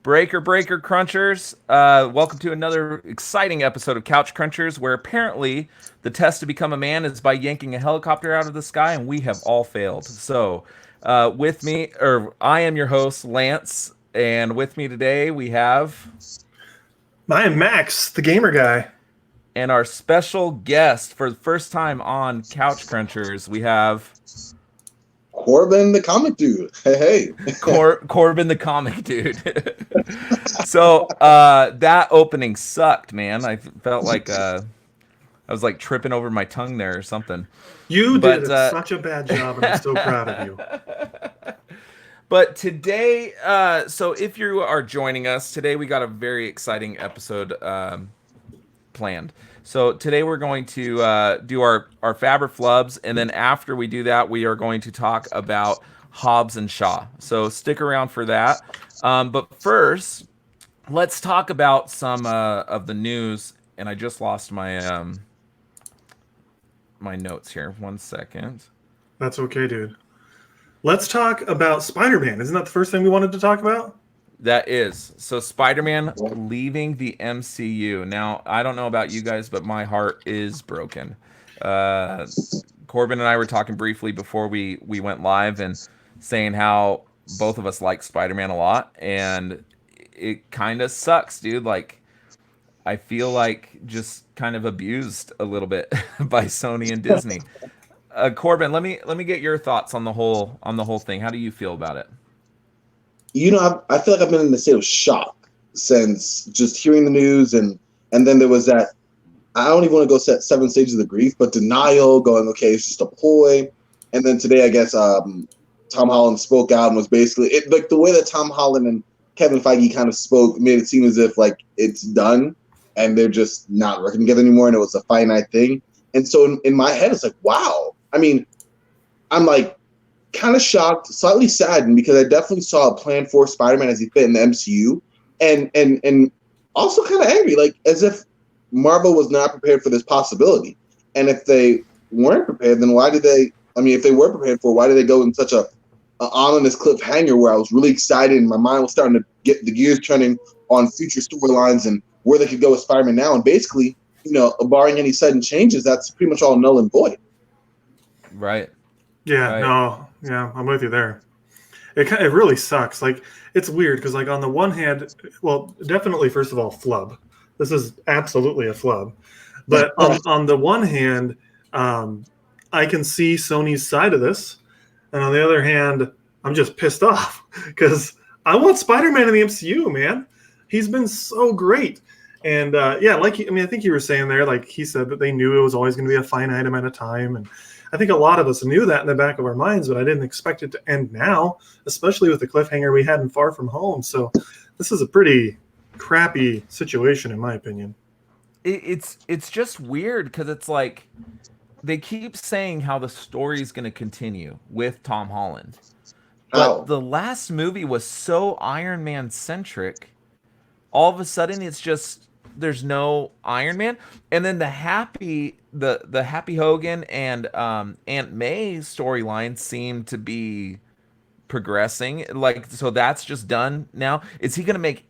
Breaker Crunchers. Welcome to another exciting episode of Couch Crunchers, where apparently the test to become a man is by yanking a helicopter out of the sky, and we have all failed. So, with me, or I am your host, Lance, and with me today we have, I am Max, the gamer guy. and our special guest for the first time on Couch Crunchers, we have Corban, the comic dude. Hey. Corban the comic dude. So that opening sucked, man. I felt like I was like tripping over my tongue there or something. You did such a bad job, and I'm so proud of you. But today, so if you are joining us, today we got a very exciting episode planned. So today we're going to do our Fabber Flubs, and then after we do that, we are going to talk about Hobbs and Shaw. So stick around for that. But first, let's talk about some of the news. And I just lost my my notes here. 1 second. That's okay, dude. Let's talk about Spider-Man. Isn't that the first thing we wanted to talk about? That is. So Spider-Man leaving the MCU. Now, I don't know about you guys, but my heart is broken. Corbin and I were talking briefly before we went live and saying how both of us like Spider-Man a lot, and it kind of sucks, dude. Like, I feel like just kind of abused a little bit by Sony and Disney. Corbin, let me get your thoughts on the whole thing. How do you feel about it? I feel like I've been in a state of shock since just hearing the news, and then there was that, I don't even want to go set 7 stages of the grief, but denial, going, okay, it's just a ploy. And then today, I guess, Tom Holland spoke out and was basically, like the way that Tom Holland and Kevin Feige kind of spoke made it seem as if like it's done and they're just not working together anymore, and it was a finite thing. And so in my head, it's like, wow. I mean, I'm like, kind of shocked, slightly saddened, because I definitely saw a plan for Spider-Man as he fit in the MCU, and also kind of angry, like as if Marvel was not prepared for this possibility. And if they weren't prepared, then why did they? I mean, if they were prepared for, why did they go in such a ominous cliffhanger where I was really excited and my mind was starting to get the gears turning on future storylines and where they could go with Spider-Man now, and basically, barring any sudden changes, that's pretty much all null and void. Right. Yeah, Right. no, yeah, I'm with you there. It really sucks. Like, it's weird because, like, on the one hand, well, definitely, first of all, flub. This is absolutely a flub. But on the one hand, I can see Sony's side of this, and on the other hand, I'm just pissed off because I want Spider-Man in the MCU, man. He's been so great. And yeah, I think you were saying there, like he said that they knew it was always going to be a finite amount of time, and I think a lot of us knew that in the back of our minds, but I didn't expect it to end now, especially with the cliffhanger we had in Far From Home. So this is a pretty crappy situation, in my opinion. It's just weird because it's like they keep saying how the story is going to continue with Tom Holland, but the last movie was so Iron Man centric. All of a sudden, it's just there's no Iron Man, and then the Happy Hogan and Aunt May storyline seem to be progressing. Like, so that's just done now. Is he gonna make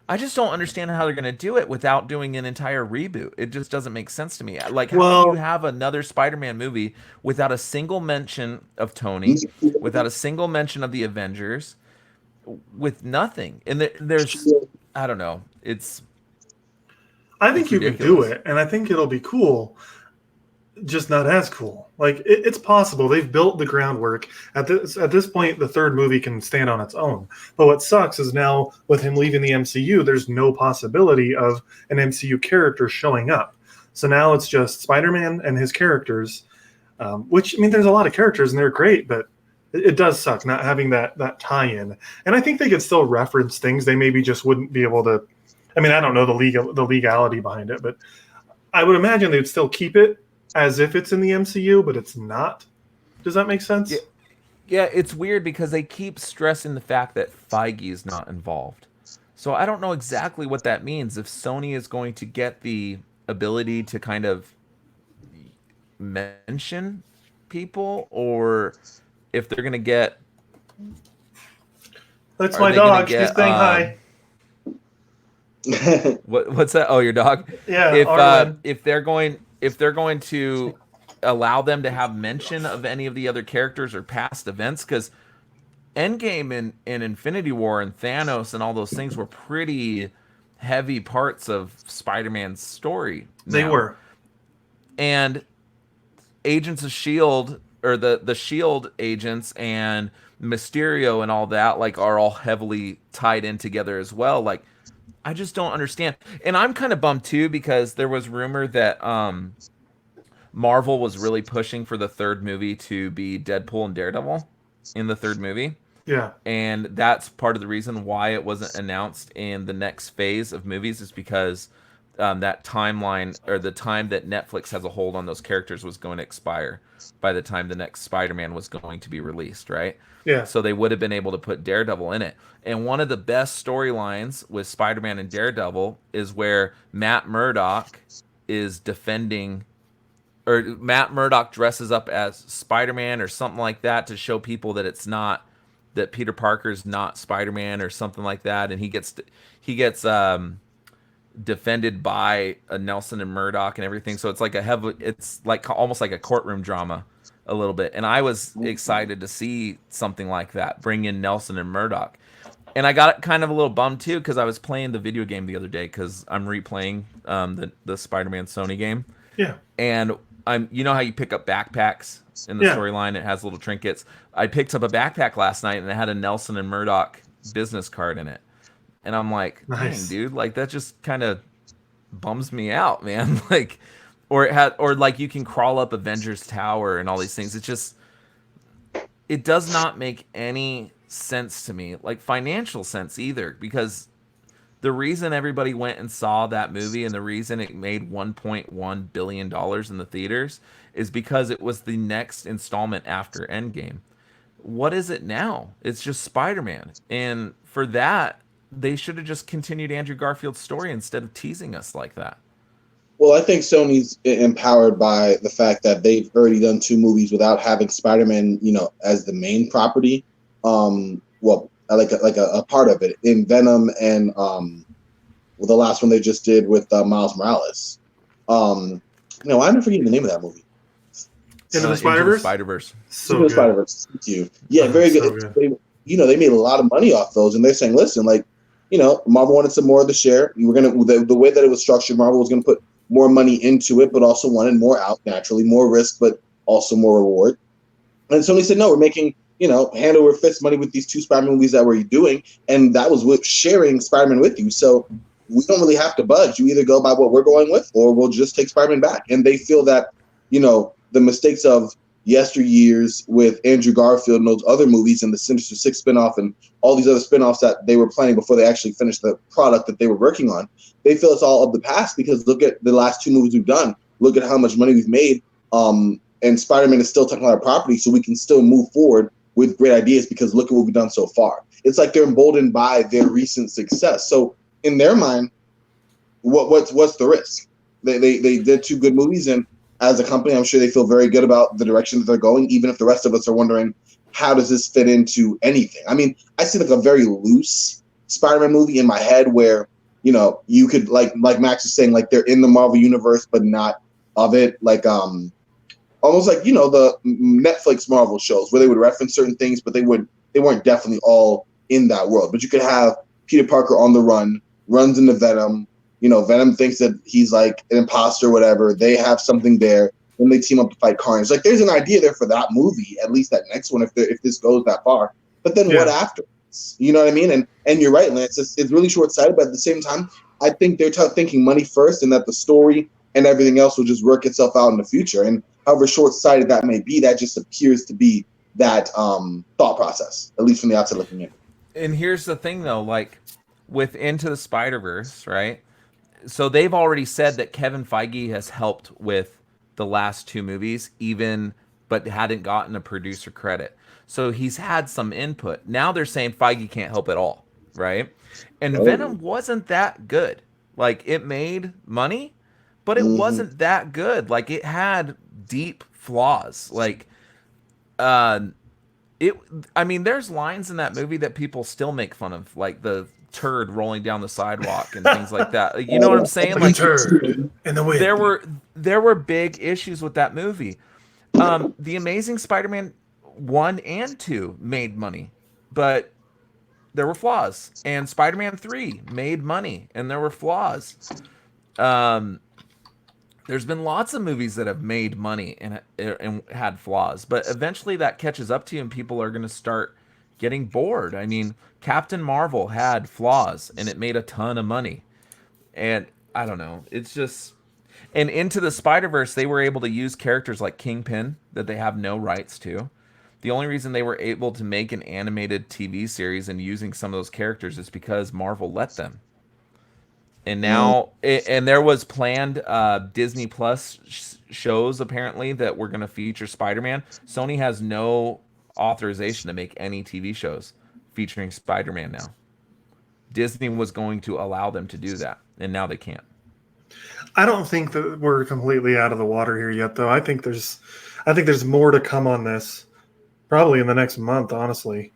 I just don't understand how they're gonna do it without doing an entire reboot. It just doesn't make sense to me. Like, how can you have another Spider-Man movie without a single mention of Tony, without a single mention of the Avengers? With nothing, and there's, I don't know. I think you can do it, and I think it'll be cool, just not as cool. Like it's possible. They've built the groundwork. At this point, the third movie can stand on its own. But what sucks is now with him leaving the MCU, there's no possibility of an MCU character showing up. So now it's just Spider-Man and his characters, which, I mean, there's a lot of characters and they're great, but it does suck not having that tie-in. And I think they could still reference things. They maybe just wouldn't be able to. I mean, I don't know the legality behind it, but I would imagine they'd still keep it as if it's in the MCU, but it's not. Does that make sense? Yeah, it's weird because they keep stressing the fact that Feige is not involved. So I don't know exactly what that means. If Sony is going to get the ability to kind of mention people, or if they're going to get That's are my they gonna dog. She's get, saying hi. what's that? Oh, your dog. Yeah, Arlen. If they're going to allow them to have mention of any of the other characters or past events, because Endgame and Infinity War and Thanos and all those things were pretty heavy parts of Spider-Man's story They now. were. And Agents of Shield, or the Shield agents and Mysterio and all that, like, are all heavily tied in together as well. Like, I just don't understand. And I'm kind of bummed too, because there was rumor that Marvel was really pushing for the third movie to be Deadpool and Daredevil in the third movie. Yeah. And that's part of the reason why it wasn't announced in the next phase of movies, is because that timeline, or the time that Netflix has a hold on those characters, was going to expire by the time the next Spider-Man was going to be released, right? Yeah. So they would have been able to put Daredevil in it. And one of the best storylines with Spider-Man and Daredevil is where Matt Murdock is defending, or Matt Murdock dresses up as Spider-Man or something like that, to show people that it's not, that Peter Parker's not Spider-Man or something like that, and he gets defended by a Nelson and Murdock and everything. So it's like it's like almost like a courtroom drama a little bit. And I was excited to see something like that, bring in Nelson and Murdock. And I got kind of a little bummed too, because I was playing the video game the other day, because I'm replaying the Spider-Man Sony game. Yeah. And you know how you pick up backpacks in the storyline? It has little trinkets. I picked up a backpack last night, and it had a Nelson and Murdock business card in it. And I'm like, nice. Dang, dude, like, that just kind of bums me out, man. Like, or like, you can crawl up Avengers Tower and all these things. It does not make any sense to me, like financial sense either, because the reason everybody went and saw that movie, and the reason it made $1.1 billion in the theaters, is because it was the next installment after Endgame. What is it now? It's just Spider-Man. And for that, they should have just continued Andrew Garfield's story instead of teasing us like that. Well, I think Sony's empowered by the fact that they've already done 2 movies without having Spider-Man, as the main property. Like a part of it in Venom, and the last one they just did with Miles Morales. I never forget the name of that movie. Into the Spider-Verse? Spider-Verse. So good. Spider-Verse. Thank you. Yeah, very good. So good. They made a lot of money off those, and they're saying, listen, like, Marvel wanted some more of the share. You were the way that it was structured, Marvel was gonna put more money into it, but also wanted more out, naturally, more risk, but also more reward. And Sony said, no, we're making, hand over fist money with these 2 Spider-Man movies that we're doing, and that was with sharing Spider-Man with you. So we don't really have to budge. You either go by what we're going with, or we'll just take Spider-Man back. And they feel that, the mistakes of yesteryears with Andrew Garfield and those other movies, and the Sinister Six spinoff and all these other spinoffs that they were planning before they actually finished the product that they were working on, they feel it's all of the past, because look at the last 2 movies we've done. Look at how much money we've made. And Spider-Man is still technically our property, so we can still move forward with great ideas, because look at what we've done so far. It's like they're emboldened by their recent success. So in their mind, what's the risk? They did 2 good movies, and as a company, I'm sure they feel very good about the direction that they're going, even if the rest of us are wondering, how does this fit into anything? I mean, I see like a very loose Spider-Man movie in my head where, you could, like Max is saying, like, they're in the Marvel universe, but not of it. Like, almost like, the Netflix Marvel shows where they would reference certain things, but they weren't definitely all in that world. But you could have Peter Parker on the run, runs into Venom. Venom thinks that he's like an imposter or whatever. They have something there, and they team up to fight Carnage. Like, there's an idea there for that movie, at least that next one, if this goes that far. But then what afterwards? You know what I mean? And you're right, Lance. It's really short-sighted, but at the same time, I think they're thinking money first, and that the story and everything else will just work itself out in the future. And however short-sighted that may be, that just appears to be that thought process, at least from the outside looking in. And here's the thing, though, like, with Into the Spider-Verse, right? So they've already said that Kevin Feige has helped with the last 2 movies, but hadn't gotten a producer credit. So he's had some input. Now they're saying Feige can't help at all, right? And Venom wasn't that good. Like, it made money, but it wasn't that good. Like, it had deep flaws. Like, I mean, there's lines in that movie that people still make fun of, like the turd rolling down the sidewalk and things like that. You know what I'm saying? Like a turd in the wind. There were big issues with that movie. The Amazing Spider-Man 1 and 2 made money, but there were flaws. And Spider-Man 3 made money, and there were flaws. There's been lots of movies that have made money and had flaws, but eventually that catches up to you, and people are going to start getting bored. I mean, Captain Marvel had flaws, and it made a ton of money. And I don't know. It's just... And Into the Spider-Verse, they were able to use characters like Kingpin that they have no rights to. The only reason they were able to make an animated TV series and using some of those characters is because Marvel let them. And now, and there was planned Disney Plus shows apparently that were going to feature Spider-Man. Sony has no authorization to make any TV shows featuring Spider-Man now. Disney was going to allow them to do that, and now they can't. I don't think that we're completely out of the water here yet, though. I think there's more to come on this, probably in the next month. Honestly,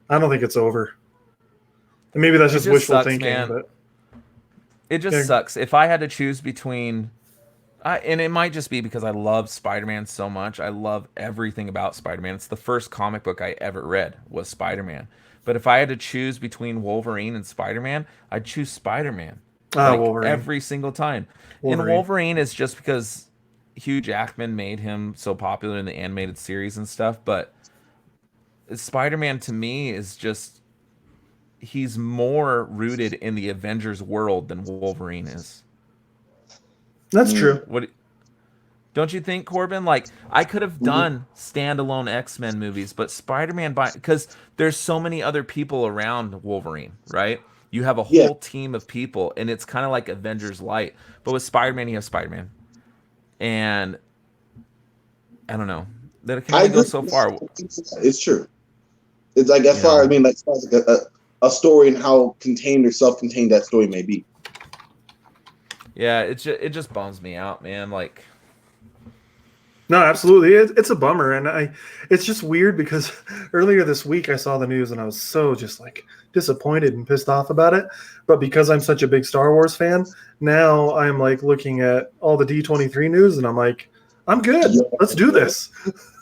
I don't think it's over. And maybe that's just wishful thinking, man. But it just sucks. If I had to choose between, and it might just be because I love Spider-Man so much. I love everything about Spider-Man. It's the first comic book I ever read was Spider-Man. But if I had to choose between Wolverine and Spider-Man, I'd choose Spider-Man. Wolverine. Every single time. And Wolverine is just because Hugh Jackman made him so popular in the animated series and stuff. But Spider-Man to me is just, he's more rooted in the Avengers world than Wolverine is. That's true. What don't you think, Corban? Like, I could have done standalone X-Men movies, but Spider-Man, because there's so many other people around Wolverine, right? You have a whole team of people, and it's kind of like Avengers Light. But with Spider-Man, you have Spider-Man. And I don't know. That can only go so far. It's true. It's like as far, I mean, like a story and how contained or self-contained that story may be. Yeah, it just bums me out, man. Like, no, absolutely, it's a bummer, and it's just weird because earlier this week I saw the news and I was so just like disappointed and pissed off about it. But because I'm such a big Star Wars fan, now I'm like looking at all the D23 news and I'm like, I'm good. Let's do this.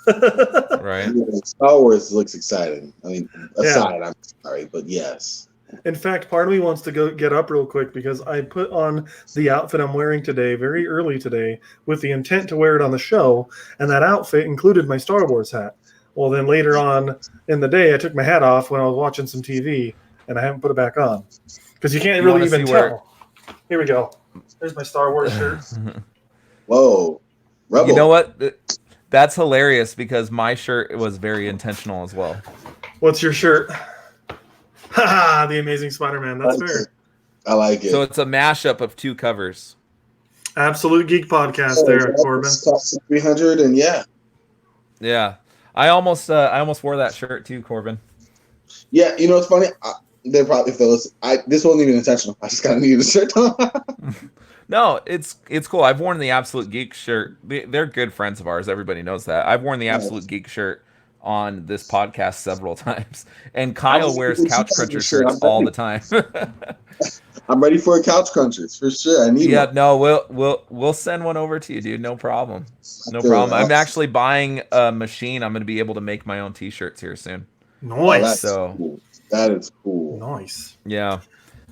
Right. Star Wars looks exciting. I mean, aside, I'm sorry, but yes. In fact, part of me wants to go get up real quick because I put on the outfit I'm wearing today very early today with the intent to wear it on the show, and that outfit included my Star Wars hat. Well, then later on in the day, I took my hat off when I was watching some TV, and I haven't put it back on because you can't really even tell. Here we go. There's my Star Wars shirt. Whoa. Rebel. You know what? That's hilarious because my shirt was very intentional as well. What's your shirt? Haha, the Amazing Spider-Man. That's fair. I like it. So it's a mashup of two covers. Absolute Geek Podcast there, Corban. 300 and Yeah. I almost wore that shirt too, Corban. Yeah, you know what's funny? They probably, if they listen, this wasn't even intentional. I just kind of needed a shirt on. No, it's cool. I've worn the Absolute Geek shirt. They're good friends of ours. Everybody knows that. I've worn the Absolute Geek shirt on this podcast several times, and Kyle wears Couch Cruncher shirts all the time. I'm ready for a Couch Crunchers for sure. I need one. No, we'll send one over to you, dude. No problem. No problem. I'm actually buying a machine. I'm going to be able to make my own T-shirts here soon. Nice. Cool. That is cool. Nice. Yeah.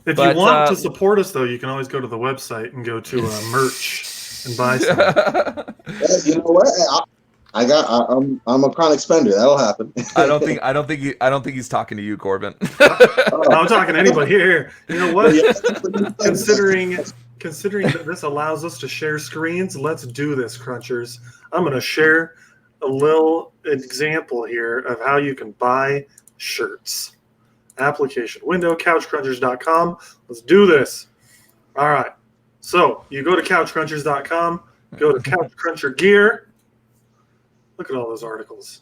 If you want to support us, though, you can always go to the website and go to merch and buy some. You know what? I'm a chronic spender. That'll happen. I don't think he's talking to you, Corban. I'm talking to anybody here. You know what? Considering that this allows us to share screens, let's do this, Crunchers. I'm going to share a little example here of how you can buy shirts. Application window, couchcrunchers.com. Let's do this. All right. So you go to couchcrunchers.com, go to Couch Cruncher Gear. Look at all those articles.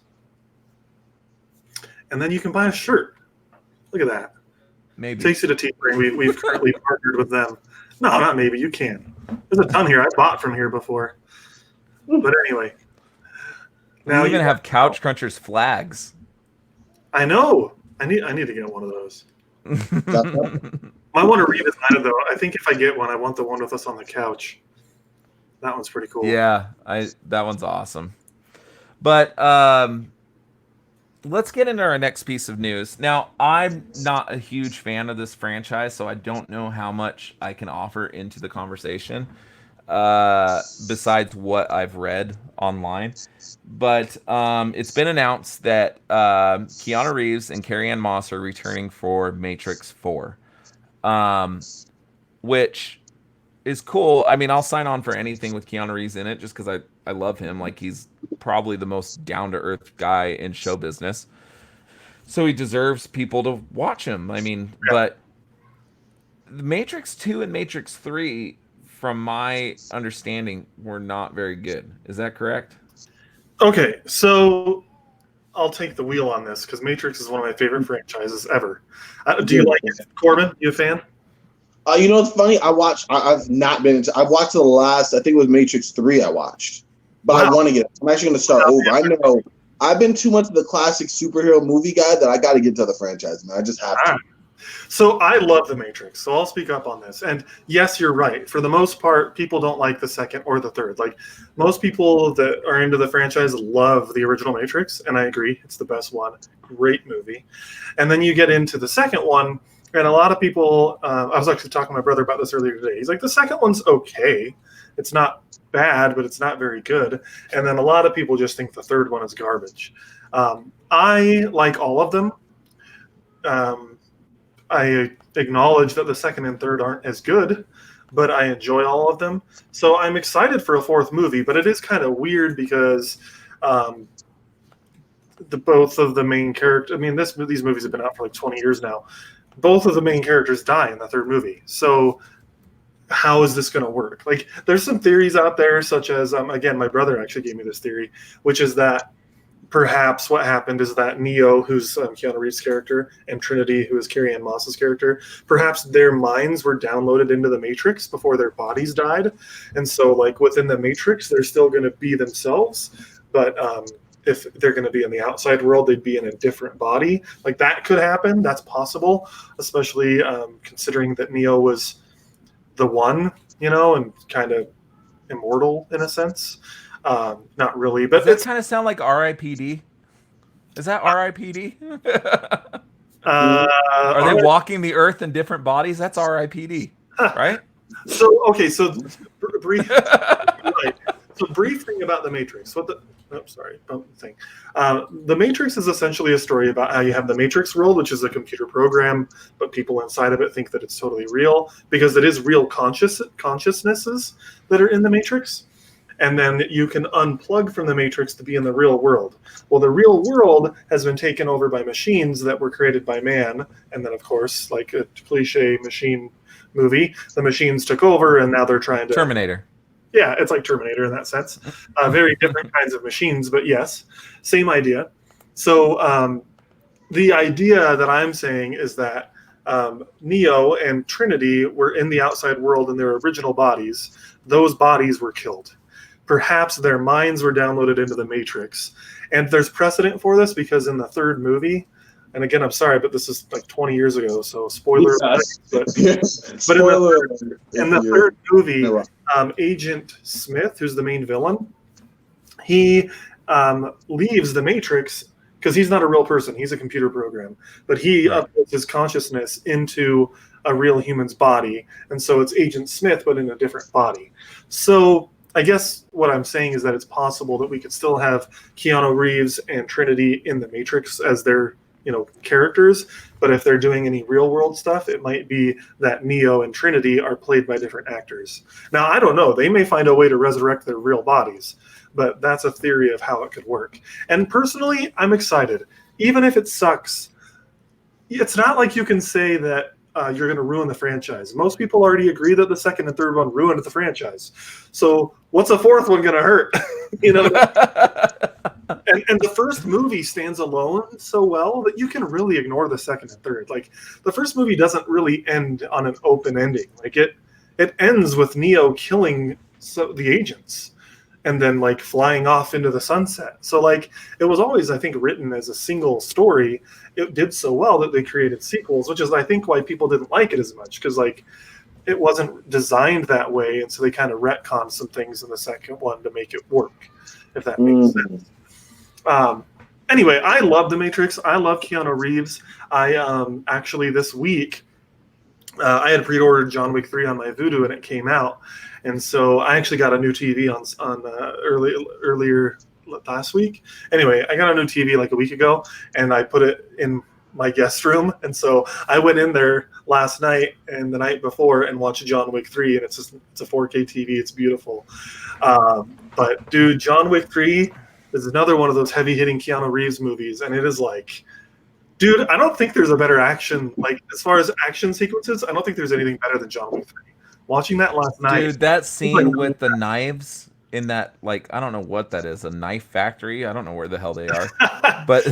And then you can buy a shirt. Look at that. Maybe. Takes you to Teespring. We've currently partnered with them. No, not maybe. You can. There's a ton here. I bought from here before. But anyway. Now you even have Couch Crunchers flags. I know. I need to get one of those. I want to redesign it though. I think if I get one, I want the one with us on the couch. That one's pretty cool. Yeah, that one's awesome. But let's get into our next piece of news. Now, I'm not a huge fan of this franchise, so I don't know how much I can offer into the conversation besides what I've read online. But it's been announced that Keanu Reeves and Carrie Moss are returning for Matrix 4, which is cool. I mean, I'll sign on for anything with Keanu Reeves in it just because I love him. Like, he's probably the most down-to-earth guy in show business. So he deserves people to watch him. I mean, but Matrix 2 and Matrix 3, from my understanding, were not very good. Is that correct? Okay, so I'll take the wheel on this because Matrix is one of my favorite franchises ever. Do you like it, Corban? You a fan? You know what's funny? I've not been into. I've watched the last. I think it was Matrix 3. I watched, but I want to get. I'm actually going to start over. I know I've been too much of the classic superhero movie guy that I got to get to the franchise, man. I just have to. So I love The Matrix, so I'll speak up on this. And yes, you're right. For the most part, people don't like the second or the third. Like, most people that are into the franchise love the original Matrix, and I agree. It's the best one. Great movie. And then you get into the second one, and a lot of people, I was actually talking to my brother about this earlier today. He's like, the second one's okay. It's not bad, but it's not very good. And then a lot of people just think the third one is garbage. I like all of them. I acknowledge that the second and third aren't as good, but I enjoy all of them. So I'm excited for a fourth movie, but it is kind of weird because both of the main characters, I mean, these movies have been out for like 20 years now. Both of the main characters die in the third movie. So how is this going to work? Like, there's some theories out there, such as, again, my brother actually gave me this theory, which is that perhaps what happened is that Neo, who's Keanu Reeves' character, and Trinity, who is Carrie Moss's character, perhaps their minds were downloaded into the Matrix before their bodies died. And so, like, within the Matrix, they're still going to be themselves, but if they're going to be in the outside world, they'd be in a different body. Like, that could happen. That's possible, especially considering that Neo was the one, and kind of immortal in a sense. Not really, but does that kind of sound like R.I.P.D.? Is that R.I.P.D.? Are they walking the earth in different bodies? That's R.I.P.D., right? So brief. Right. So brief thing about the Matrix. The Matrix is essentially a story about how you have the Matrix world, which is a computer program, but people inside of it think that it's totally real because it is real consciousnesses that are in the Matrix. And then you can unplug from the Matrix to be in the real world. Well, the real world has been taken over by machines that were created by man. And then, of course, like a cliche machine movie, the machines took over and now they're trying to... Terminator. Yeah, it's like Terminator in that sense. Very different kinds of machines, but yes, same idea. So the idea that I'm saying is that Neo and Trinity were in the outside world in their original bodies. Those bodies were killed. Perhaps their minds were downloaded into the Matrix. And there's precedent for this because in the third movie, and again, I'm sorry, but this is like 20 years ago, so spoiler alert. But in the third movie, Agent Smith, who's the main villain, he leaves the Matrix because he's not a real person. He's a computer program. But he uploads his consciousness into a real human's body. And so it's Agent Smith, but in a different body. So I guess what I'm saying is that it's possible that we could still have Keanu Reeves and Trinity in the Matrix as their, characters. But if they're doing any real world stuff, it might be that Neo and Trinity are played by different actors. Now, I don't know. They may find a way to resurrect their real bodies, but that's a theory of how it could work. And personally, I'm excited. Even if it sucks, it's not like you can say that you're going to ruin the franchise. Most people already agree that the second and third one ruined the franchise. So what's a fourth one going to hurt? And the first movie stands alone so well that you can really ignore the second and third. Like, the first movie doesn't really end on an open ending. Like, it ends with Neo killing the agents. and then like flying off into the sunset. So like it was always, I think, written as a single story. It did so well that they created sequels, which is I think why people didn't like it as much, because like it wasn't designed that way, and so they kind of retconned some things in the second one to make it work, if that makes sense. Anyway, I love The Matrix. I love Keanu Reeves. I actually this week I had pre-ordered John Wick 3 on my Vudu, and it came out, and so I actually got a new TV on earlier last week. Anyway, I got a new TV like a week ago, and I put it in my guest room, and so I went in there last night and the night before and watched John Wick 3, and it's a 4K TV. It's beautiful. But dude, John Wick 3 is another one of those heavy-hitting Keanu Reeves movies, and it is like, dude, I don't think there's a better action, like as far as action sequences, I don't think there's anything better than John Wick 3. Watching that last night, dude, that scene with the knives in that, like, I don't know what that is, a knife factory. I don't know where the hell they are, but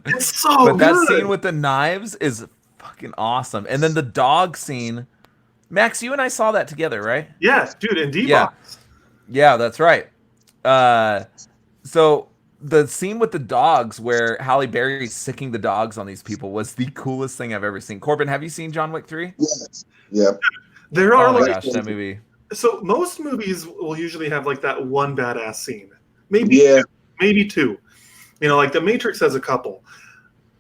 it's so good. That scene with the knives is fucking awesome. And then the dog scene, Max, you and I saw that together, right? Yes, dude, in D-Box. Yeah, that's right. So the scene with the dogs where Halle Berry's sicking the dogs on these people was the coolest thing I've ever seen. Corbin, have you seen John Wick 3? Yes. Yep. There are gosh, that movie. So most movies will usually have like that one badass scene. Maybe two. You know, like The Matrix has a couple.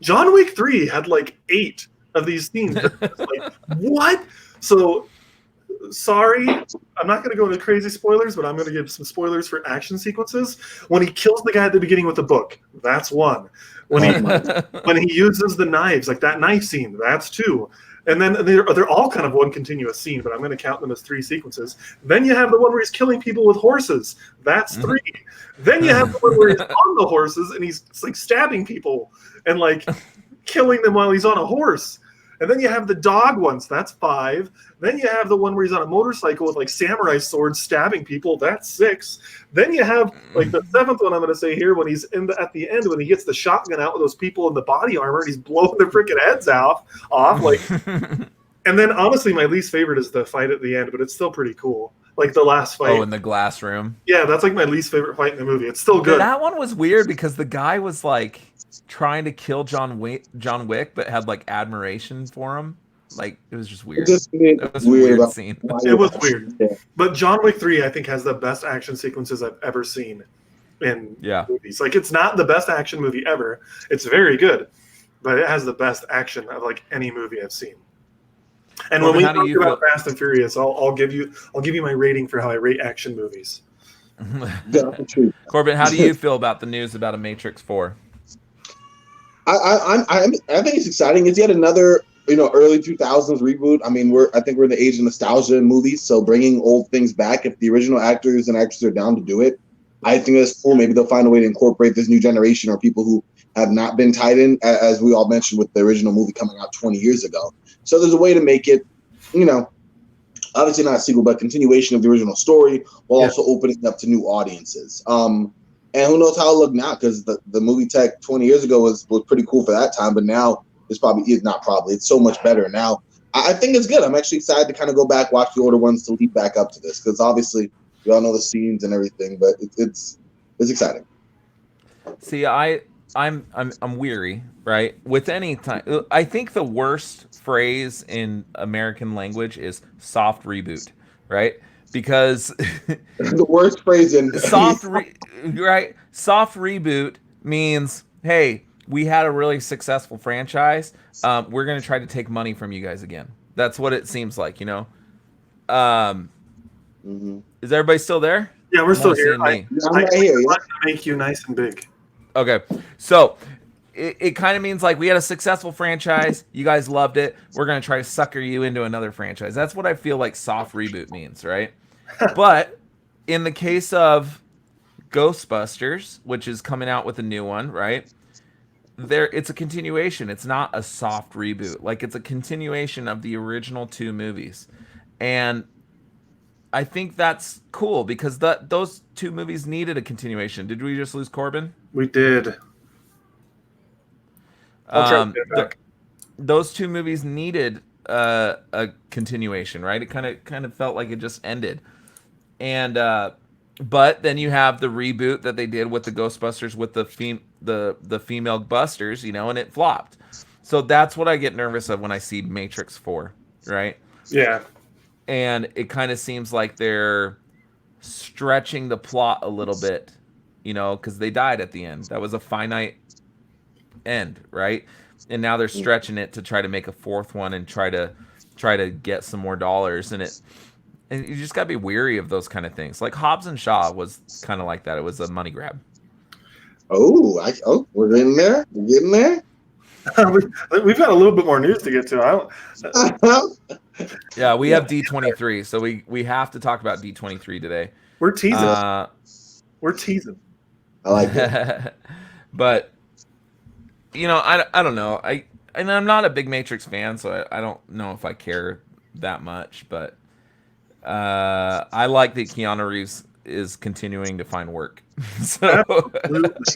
John Wick 3 had like 8 of these scenes. Like, what? So, sorry, I'm not going to go into crazy spoilers, but I'm going to give some spoilers for action sequences. When he kills the guy at the beginning with the book, that's one. When he uses the knives, like that knife scene, that's 2. And then they're all kind of one continuous scene, but I'm going to count them as 3 sequences. Then you have the one where he's killing people with horses. That's 3. Then you have the one where he's on the horses and he's like stabbing people and like killing them while he's on a horse. And then you have the dog ones. That's 5. Then you have the one where he's on a motorcycle with like samurai swords stabbing people. That's 6. Then you have like the 7th one I'm going to say here when he's at the end when he gets the shotgun out with those people in the body armor and he's blowing their freaking heads off. Like, and then honestly, my least favorite is the fight at the end, but it's still pretty cool. Like the last fight. Oh, in the glass room. Yeah, that's like my least favorite fight in the movie. It's still good. That one was weird because the guy was like trying to kill John Wick, but had like admiration for him. Like it was just weird. It was a weird scene. It was weird. But John Wick 3, I think, has the best action sequences I've ever seen in movies. Like it's not the best action movie ever. It's very good, but it has the best action of like any movie I've seen. And when we talk about Fast and Furious, I'll give you my rating for how I rate action movies. Corbin, how do you feel about the news about a Matrix 4? I think it's exciting. It's yet another early 2000s reboot. I mean, I think we're in the age of nostalgia in movies, so bringing old things back, if the original actors and actresses are down to do it, I think that's cool. Maybe they'll find a way to incorporate this new generation or people who have not been tied in, as we all mentioned with the original movie coming out 20 years ago. So there's a way to make it, obviously not a sequel, but a continuation of the original story while also opening up to new audiences. And who knows how it'll look now, because the movie tech 20 years ago was pretty cool for that time, but now it's so much better now. I think it's good. I'm actually excited to kind of go back, watch the older ones to lead back up to this, because obviously we all know the scenes and everything, but it's exciting. See, I'm weary, right? With any time, I think the worst phrase in American language is soft reboot, right? Because the worst phrase in soft reboot means, hey, we had a really successful franchise. We're going to try to take money from you guys again. That's what it seems like, Is everybody still there? Yeah, we're still here. I'm right here. I want to make you nice and big. Okay, so it kind of means like we had a successful franchise. You guys loved it. We're going to try to sucker you into another franchise. That's what I feel like soft reboot means, right? But in the case of Ghostbusters, which is coming out with a new one, right? It's a continuation. It's not a soft reboot. Like it's a continuation of the original 2 movies. And I think that's cool because those 2 movies needed a continuation. Did we just lose Corbin? We did. Those 2 movies needed a continuation, right? It kind of felt like it just ended. And But then you have the reboot that they did with the Ghostbusters with the female Busters, and it flopped. So that's what I get nervous of when I see Matrix 4, right? Yeah. And it kind of seems like they're stretching the plot a little bit, because they died at the end. That was a finite end, right? And now they're stretching it to try to make a fourth one and try to get some more dollars. And you just gotta be weary of those kind of things. Like Hobbs and Shaw was kind of like that. It was a money grab. We're getting there. We're getting there. We've got a little bit more news to get to. Yeah, we have D23, so we have to talk about D23 today. We're teasing. We're teasing. I like it. But I don't know. I'm not a big Matrix fan, so I don't know if I care that much. But I like that Keanu Reeves is continuing to find work. So absolutely.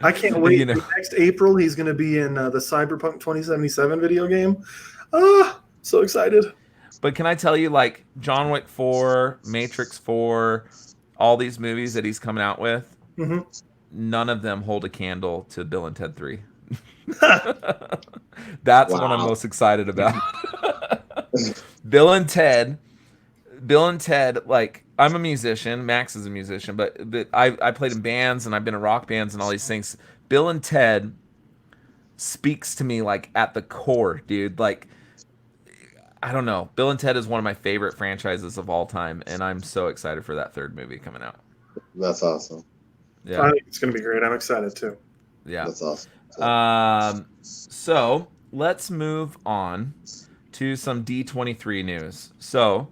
I can't wait. Next April, he's going to be in the Cyberpunk 2077 video game. So excited. But can I tell you, like, John Wick 4, Matrix 4, all these movies that he's coming out with, none of them hold a candle to Bill and Ted 3. That's what I'm most excited about. Bill and Ted, like, I'm a musician. Max is a musician, but I played in bands and I've been in rock bands and all these things. Bill and Ted speaks to me, like, at the core, dude. Like, I don't know. Bill and Ted is one of my favorite franchises of all time, and I'm so excited for that third movie coming out. That's awesome. Yeah, I think it's going to be great. I'm excited too. Yeah, that's awesome. So let's move on to some D23 news. So,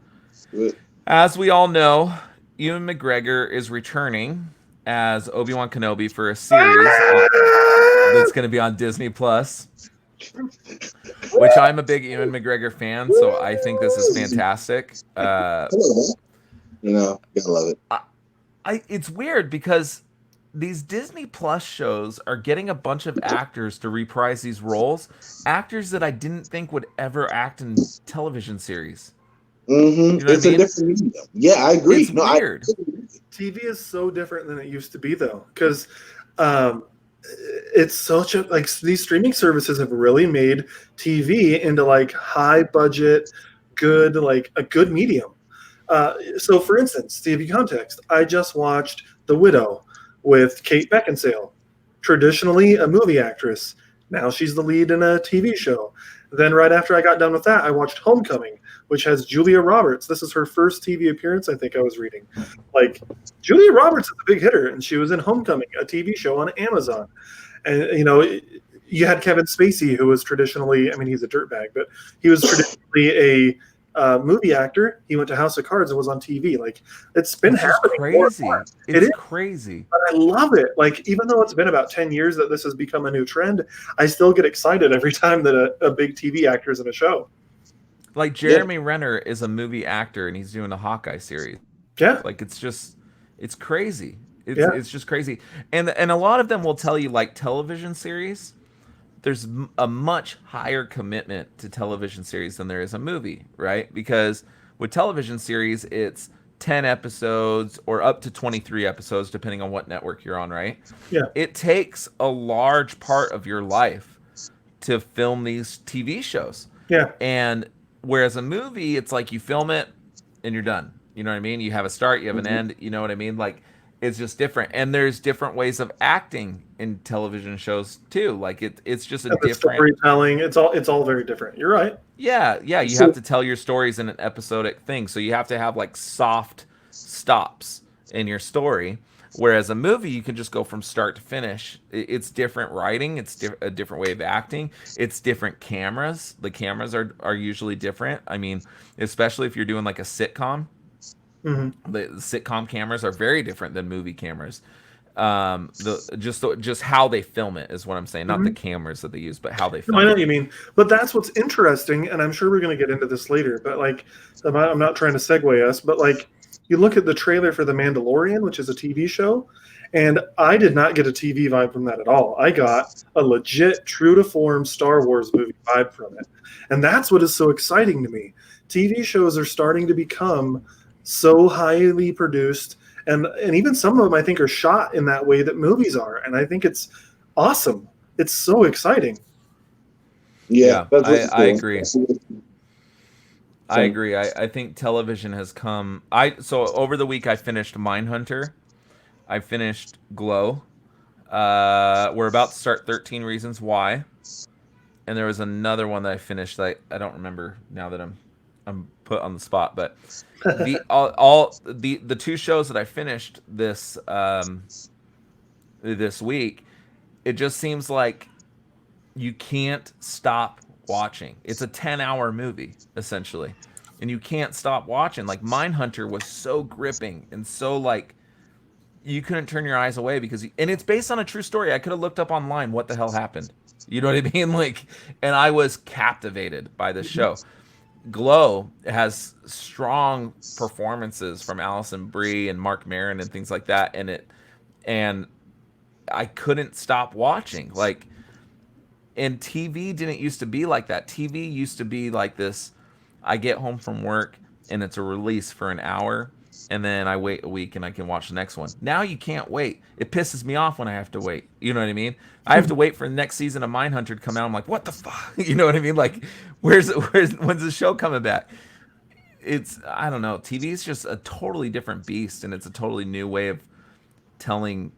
as we all know, Ewan McGregor is returning as Obi-Wan Kenobi for a series that's going to be on Disney Plus. Which I'm a big Ewan McGregor fan, so I think this is fantastic. Gotta love it. It's weird because these Disney Plus shows are getting a bunch of actors to reprise these roles, actors that I didn't think would ever act in television series. It's a different medium. Yeah, I agree. It's weird. TV is so different than it used to be, though, because it's such a these streaming services have really made TV into like high budget, good, like a good medium. So for instance, to give you context, I just watched The Widow with Kate Beckinsale, traditionally a movie actress. Now she's the lead in a TV show. Then right after I got done with that, I watched Homecoming, which has Julia Roberts. This is her first TV appearance, I think I was reading. Like, Julia Roberts is a big hitter, and she was in Homecoming, a TV show on Amazon. And, you had Kevin Spacey, who was traditionally, he's a dirtbag, but he was traditionally a movie actor. He went to House of Cards and was on TV. Like, it's been happening. Crazy. It's crazy. But I love it. Like, even though it's been about 10 years that this has become a new trend, I still get excited every time that a big TV actor is in a show. Like, Jeremy Renner is a movie actor, and he's doing a Hawkeye series. Yeah. Like, it's crazy. It's just crazy. And a lot of them will tell you, like, television series, there's a much higher commitment to television series than there is a movie, right? Because with television series, it's 10 episodes or up to 23 episodes, depending on what network you're on, right? Yeah. It takes a large part of your life to film these TV shows. Yeah. And whereas a movie, it's like you film it and you're done. You know what I mean? You have a start, you have an end. You know what I mean? Like, it's just different. And there's different ways of acting in television shows too. Like, it's just a different storytelling. It's all very different. You're right. Yeah. You have to tell your stories in an episodic thing. So you have to have like soft stops in your story. Whereas a movie, you can just go from start to finish. It's different writing. It's a different way of acting. It's different cameras. The cameras are usually different. Especially if you're doing like a sitcom. Mm-hmm. The sitcom cameras are very different than movie cameras. Just how they film it is what I'm saying. Not the cameras that they use, but how they film I know what you mean. But that's what's interesting, and I'm sure we're going to get into this later. But like, I'm not trying to segue us, but like, you look at the trailer for The Mandalorian, which is a TV show, and I did not get a TV vibe from that at all. I got a legit, true to form Star Wars movie vibe from it. And that's what is so exciting to me. TV shows are starting to become so highly produced and even some of them I think are shot in that way that movies are, and I think it's awesome. It's so exciting. Yeah, I agree. I agree. I think television has come. So over the week I finished Mindhunter. I finished Glow. We're about to start 13 Reasons Why, and there was another one that I finished that I don't remember now that I'm put on the spot. But the two shows that I finished this week, it just seems like you can't stop watching. It's a 10-hour movie essentially, and you can't stop watching. Like Mindhunter was so gripping and so like you couldn't turn your eyes away and it's based on a true story. I could have looked up online what the hell happened. You know what I mean? Like, and I was captivated by this show. Glow has strong performances from Alison Brie and Mark Maron and things like that, and I couldn't stop watching. Like, and TV didn't used to be like that. TV used to be like this. I get home from work and it's a release for an hour, and then I wait a week and I can watch the next one. Now you can't wait. It pisses me off when I have to wait. You know what I mean? I have to wait for the next season of Mindhunter to come out. I'm like, what the fuck? You know what I mean? Like, when's the show coming back? I don't know. TV is just a totally different beast, and it's a totally new way of telling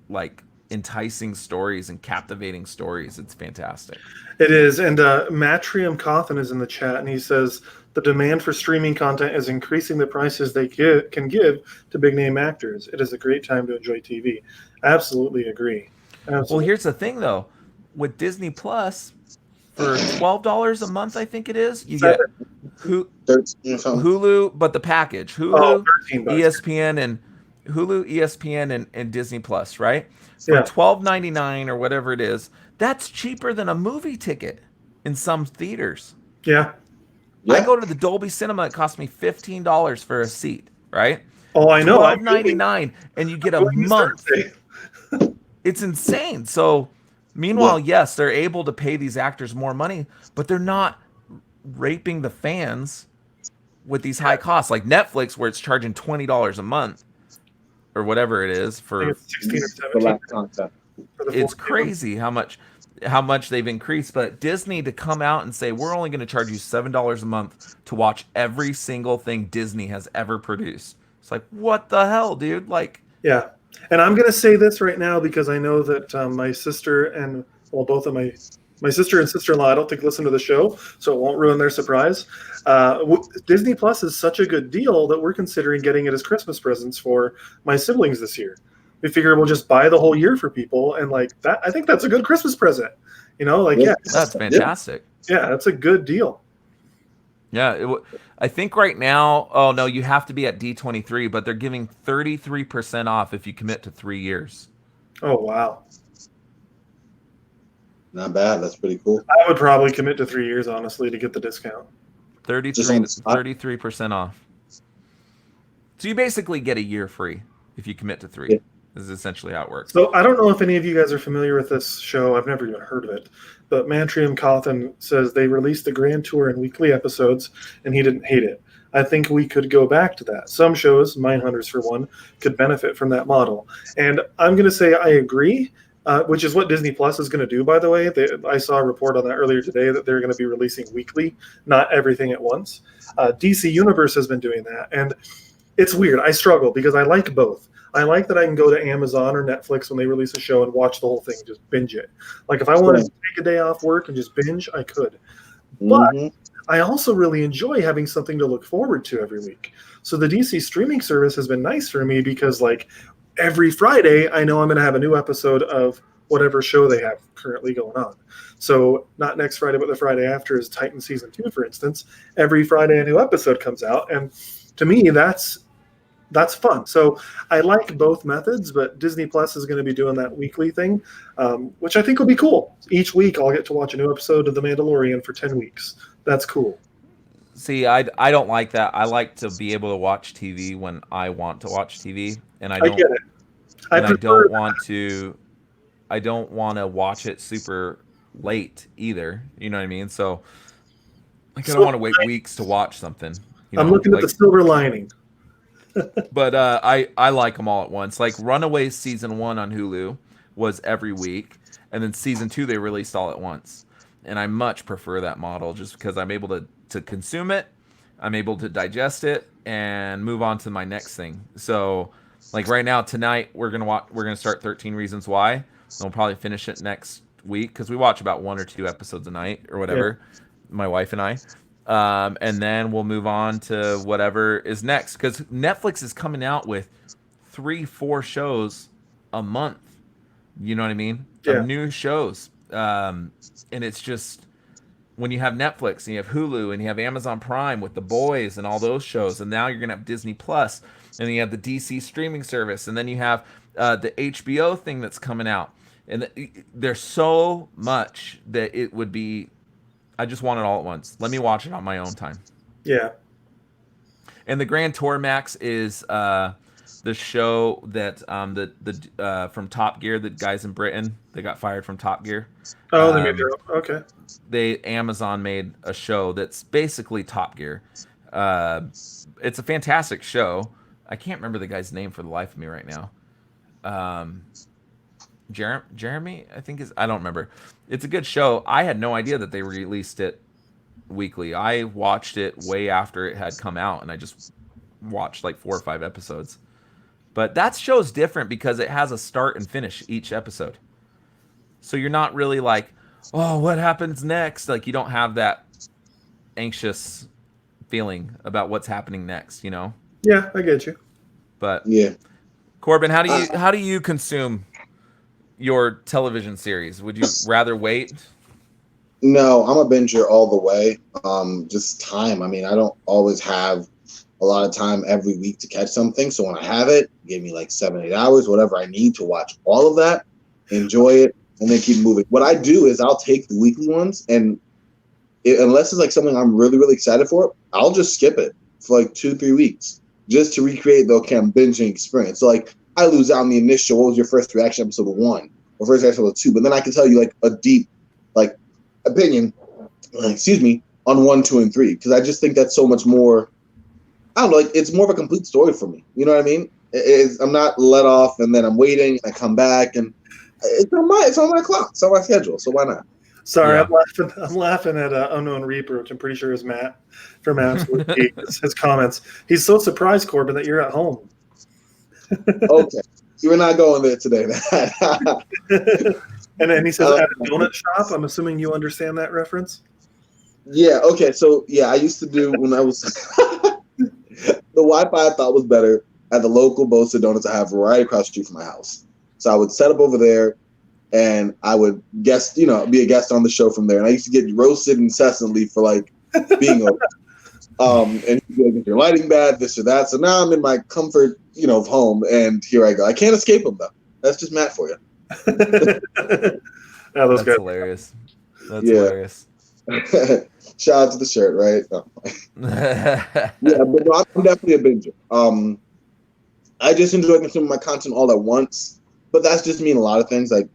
like enticing stories and captivating stories. It's fantastic. It is. And Matrium Cawthon is in the chat, and he says the demand for streaming content is increasing the prices they can give to big name actors. It is a great time to enjoy TV. Absolutely agree. Absolutely. Well, here's the thing though, with Disney Plus, for $12 a month, I think it is, you get Hulu, but the package, Hulu, ESPN, and Disney Plus, right? For $12.99 or whatever it is, that's cheaper than a movie ticket in some theaters. Yeah. I go to the Dolby Cinema, it costs me $15 for a seat, right? Oh, I know. $12.99, and you get a month. It's insane. So, meanwhile, yes, they're able to pay these actors more money, but they're not raping the fans with these high costs. Like Netflix, where it's charging $20 a month or whatever it is for 16 or 17 content. It's crazy how much they've increased. But Disney to come out and say we're only going to charge you $7 a month to watch every single thing Disney has ever produced. It's like, what the hell, dude? Like, yeah. And I'm going to say this right now because I know that my sister and, well, both of my sister and sister-in-law, I don't think listen to the show, so it won't ruin their surprise. Disney Plus is such a good deal that we're considering getting it as Christmas presents for my siblings this year. We figure we'll just buy the whole year for people, and like that, I think that's a good Christmas present. You know, like that's fantastic. Yeah, that's a good deal. Yeah, I think right now, oh no, you have to be at D23, but they're giving 33% off if you commit to 3 years. Oh wow, not bad. That's pretty cool. I would probably commit to 3 years, honestly, to get the discount. 33% off. So you basically get a year free if you commit to 3. Yeah. This is essentially how it works. So I don't know if any of you guys are familiar with this show. I've never even heard of it. But Matrium Cawthon says they released the Grand Tour in weekly episodes, and he didn't hate it. I think we could go back to that. Some shows, Mindhunters for one, could benefit from that model. And I'm going to say I agree, which is what Disney Plus is going to do, by the way. I saw a report on that earlier today that they're going to be releasing weekly, not everything at once. DC Universe has been doing that. And it's weird. I struggle because I like both. I like that I can go to Amazon or Netflix when they release a show and watch the whole thing, just binge it. Like if I wanted to take a day off work and just binge, I could. But I also really enjoy having something to look forward to every week. So the DC streaming service has been nice for me because like every Friday, I know I'm going to have a new episode of whatever show they have currently going on. So not next Friday, but the Friday after is Titan Season 2, for instance. Every Friday, a new episode comes out. And to me, that's fun. So I like both methods, but Disney Plus is going to be doing that weekly thing, which I think will be cool. Each week I'll get to watch a new episode of The Mandalorian for 10 weeks. That's cool. See, I don't like that. I like to be able to watch TV when I want to watch TV, and I don't get it. I don't want to watch it super late either. You know what I mean? So like I don't want to wait weeks to watch something. I'm looking at the silver lining. But I like them all at once. Like Runaways season 1 on Hulu was every week, and then season 2 they released all at once. And I much prefer that model just because I'm able to consume it, I'm able to digest it, and move on to my next thing. So, like right now tonight we're gonna start 13 Reasons Why. And we'll probably finish it next week because we watch about 1 or 2 episodes a night or whatever. Yeah. My wife and I. And then we'll move on to whatever is next because Netflix is coming out with 3-4 shows a month. You know what I mean? Yeah. Of new shows. And it's just when you have Netflix and you have Hulu and you have Amazon Prime with The Boys and all those shows, and now you're gonna have Disney Plus, and then you have the DC streaming service, and then you have the HBO thing that's coming out, and there's so much that it would be. I just want it all at once. Let me watch it on my own time. Yeah. And the Grand Tour Max is the show that the from Top Gear, the guys in Britain, they got fired from Top Gear. Oh, they made their own. Okay. Amazon made a show that's basically Top Gear. It's a fantastic show. I can't remember the guy's name for the life of me right now. Jeremy, I think I don't remember. It's a good show. I had no idea that they released it weekly. I watched it way after it had come out, and I just watched like 4 or 5 episodes. But that show's different because it has a start and finish each episode. So you're not really like, oh, what happens next? Like you don't have that anxious feeling about what's happening next, you know? Yeah, I get you. But yeah, Corban, how do you consume your television series? Would you rather wait? No, I'm a binger all the way. Just time. I mean, I don't always have a lot of time every week to catch something. So when I have it, give me like 7-8 hours, whatever I need to watch all of that, enjoy it, and then keep moving. What I do is I'll take the weekly ones, and unless it's like something I'm really, really excited for, I'll just skip it for like 2-3 weeks just to recreate the I'm binging experience. So like I lose out on the initial, what was your first reaction episode 1 or first episode 2, but then I can tell you like a deep like opinion, on 1, 2, and 3, because I just think that's so much more. I don't know, like it's more of a complete story for me. You know what I mean? I'm not let off and then I'm waiting and I come back and it's on my clock, it's on my schedule. So why not? Sorry, yeah. I'm laughing at Unknown Reaper, which I'm pretty sure is Matt from Absolute Geek. His comments. He's so surprised, Corban, that you're at home. Okay, we're not going there today. And then he says at a donut shop. I'm assuming you understand that reference. Yeah. Okay. So yeah, I used to do when I was the Wi-Fi I thought was better at the local Bosa Donuts I have right across the street from my house. So I would set up over there, and I would guest, be a guest on the show from there. And I used to get roasted incessantly for like being over. And you'd be like, "Is your lighting bad? This or that." So now I'm in my comfort, of home, and here I go. I can't escape them though. That's just Matt for you. That's hilarious. That's hilarious. Shout out to the shirt, right? Oh. Yeah, but no, I'm definitely a binger. I just enjoy consuming my content all at once, but that's just me in a lot of things. Like,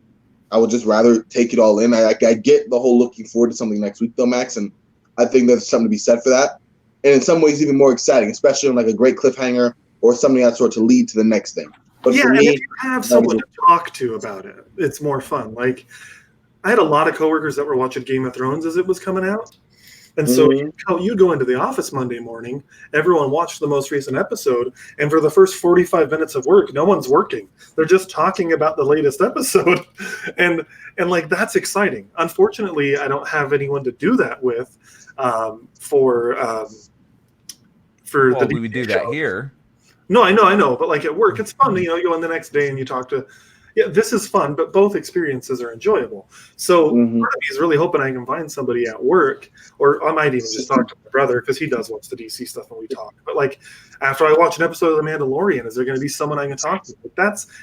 I would just rather take it all in. I get the whole looking forward to something next week, though, Max, and I think there's something to be said for that. And in some ways, even more exciting, especially on like a great cliffhanger or something that's sort of lead to the next thing. But yeah, for and me, if you have someone to talk to about it, it's more fun. Like, I had a lot of coworkers that were watching Game of Thrones as it was coming out. And so you go into the office Monday morning, everyone watched the most recent episode, and for the first 45 minutes of work, no one's working. They're just talking about the latest episode. And like, that's exciting. Unfortunately, I don't have anyone to do that with for we would do that here. No, I know. But like at work, it's fun. You go in the next day and you talk to, this is fun, but both experiences are enjoyable. So part of me is really hoping I can find somebody at work, or I might even just talk to my brother because he does watch the DC stuff when we talk. But like after I watch an episode of The Mandalorian, is there going to be someone I can talk to?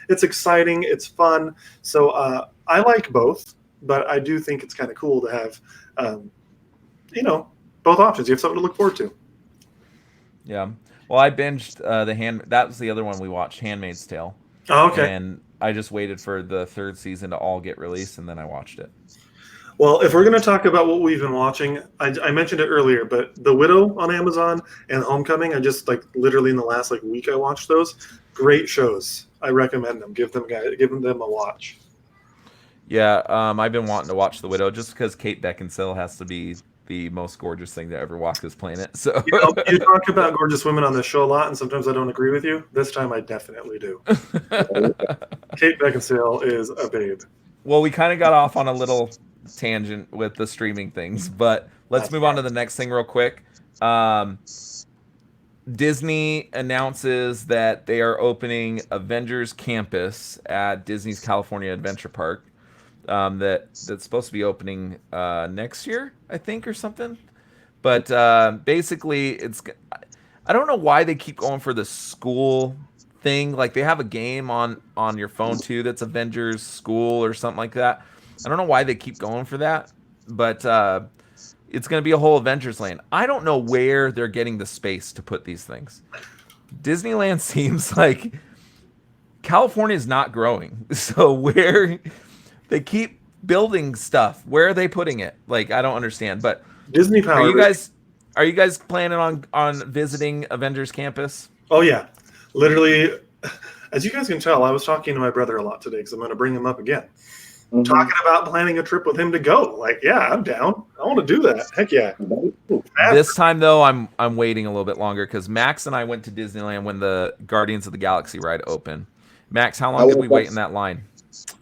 It's exciting. It's fun. So I like both, but I do think it's kind of cool to have, both options. You have something to look forward to. Yeah. Well, I binged that was the other one we watched, Handmaid's Tale. Oh, okay. And I just waited for the 3rd season to all get released, and then I watched it. Well, if we're going to talk about what we've been watching, I mentioned it earlier, but The Widow on Amazon and Homecoming, I just literally in the last week I watched those. Great shows. I recommend them. Give them a watch. Yeah, I've been wanting to watch The Widow just because Kate Beckinsale has to be the most gorgeous thing to ever walk this planet. So you talk about gorgeous women on this show a lot, and sometimes I don't agree with you. This time I definitely do. Kate Beckinsale is a babe. Well, we kind of got off on a little tangent with the streaming things, but let's move on to the next thing real quick. Disney announces that they are opening Avengers Campus at Disney's California Adventure Park. That's supposed to be opening next year, I think, or something. But basically, I don't know why they keep going for the school thing. Like, they have a game on your phone too that's Avengers School or something like that. I don't know why they keep going for that, but it's going to be a whole Avengers land. I don't know where they're getting the space to put these things. Disneyland seems like California is not growing. So where they keep building stuff, where are they putting it? Like, I don't understand. But Disney Power. Are you guys planning on visiting Avengers Campus? Oh yeah, literally. As you guys can tell, I was talking to my brother a lot today because I'm going to bring him up again. Talking about planning a trip with him to go. Yeah, I'm down. I want to do that. Heck yeah. This time though, I'm waiting a little bit longer because Max and I went to Disneyland when the Guardians of the Galaxy ride opened. Max, how long did we wait in that line?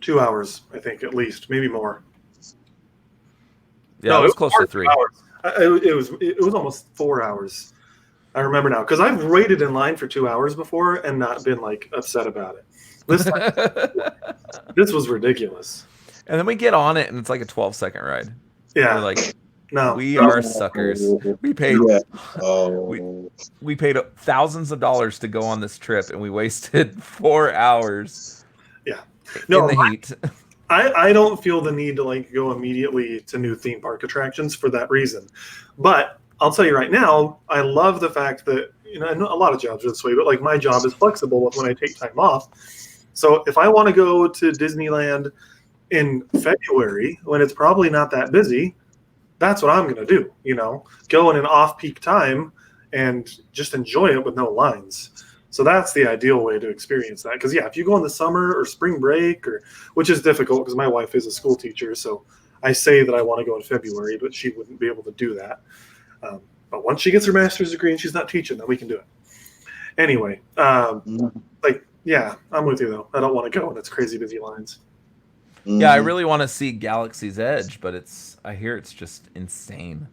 2 hours, I think, at least, maybe more. Yeah, no, it was close to 3 hours. It was almost 4 hours. I remember now because I've waited in line for 2 hours before and not been upset about it. This was ridiculous. And then we get on it and it's like a 12-second ride. Yeah. We're like, no, we are suckers. We paid we paid thousands of dollars to go on this trip and we wasted 4 hours. Yeah. No, in the heat. I don't feel the need to go immediately to new theme park attractions for that reason. But I'll tell you right now, I love the fact that, I know a lot of jobs are this way, but my job is flexible with when I take time off. So if I want to go to Disneyland in February when it's probably not that busy, that's what I'm going to do, go in an off-peak time and just enjoy it with no lines. So that's the ideal way to experience that. Because, if you go in the summer or spring break, which is difficult because my wife is a school teacher, so I say that I want to go in February, but she wouldn't be able to do that. But once she gets her master's degree and she's not teaching, then we can do it. Anyway, yeah, I'm with you, though. I don't want to go when it's crazy busy lines. Yeah, I really want to see Galaxy's Edge, but I hear it's just insane.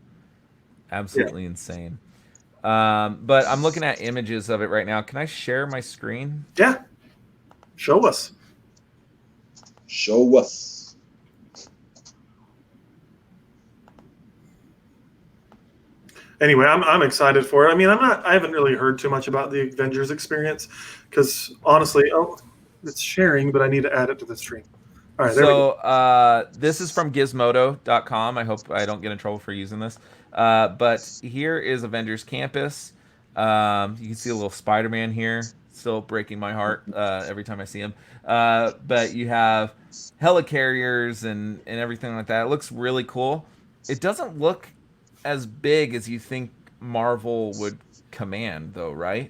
Absolutely insane. But I'm looking at images of it right now. Can I share my screen? Yeah. Show us. Show us. Anyway, I'm excited for it. I mean, I haven't really heard too much about the Avengers experience because honestly, it's sharing, but I need to add it to the stream. All right, there we go. This is from Gizmodo.com. I hope I don't get in trouble for using this. But here is Avengers Campus. You can see a little Spiderman here. Still breaking my heart every time I see him. But you have helicarriers and everything like that. It looks really cool. It doesn't look as big as you think Marvel would command, though, right?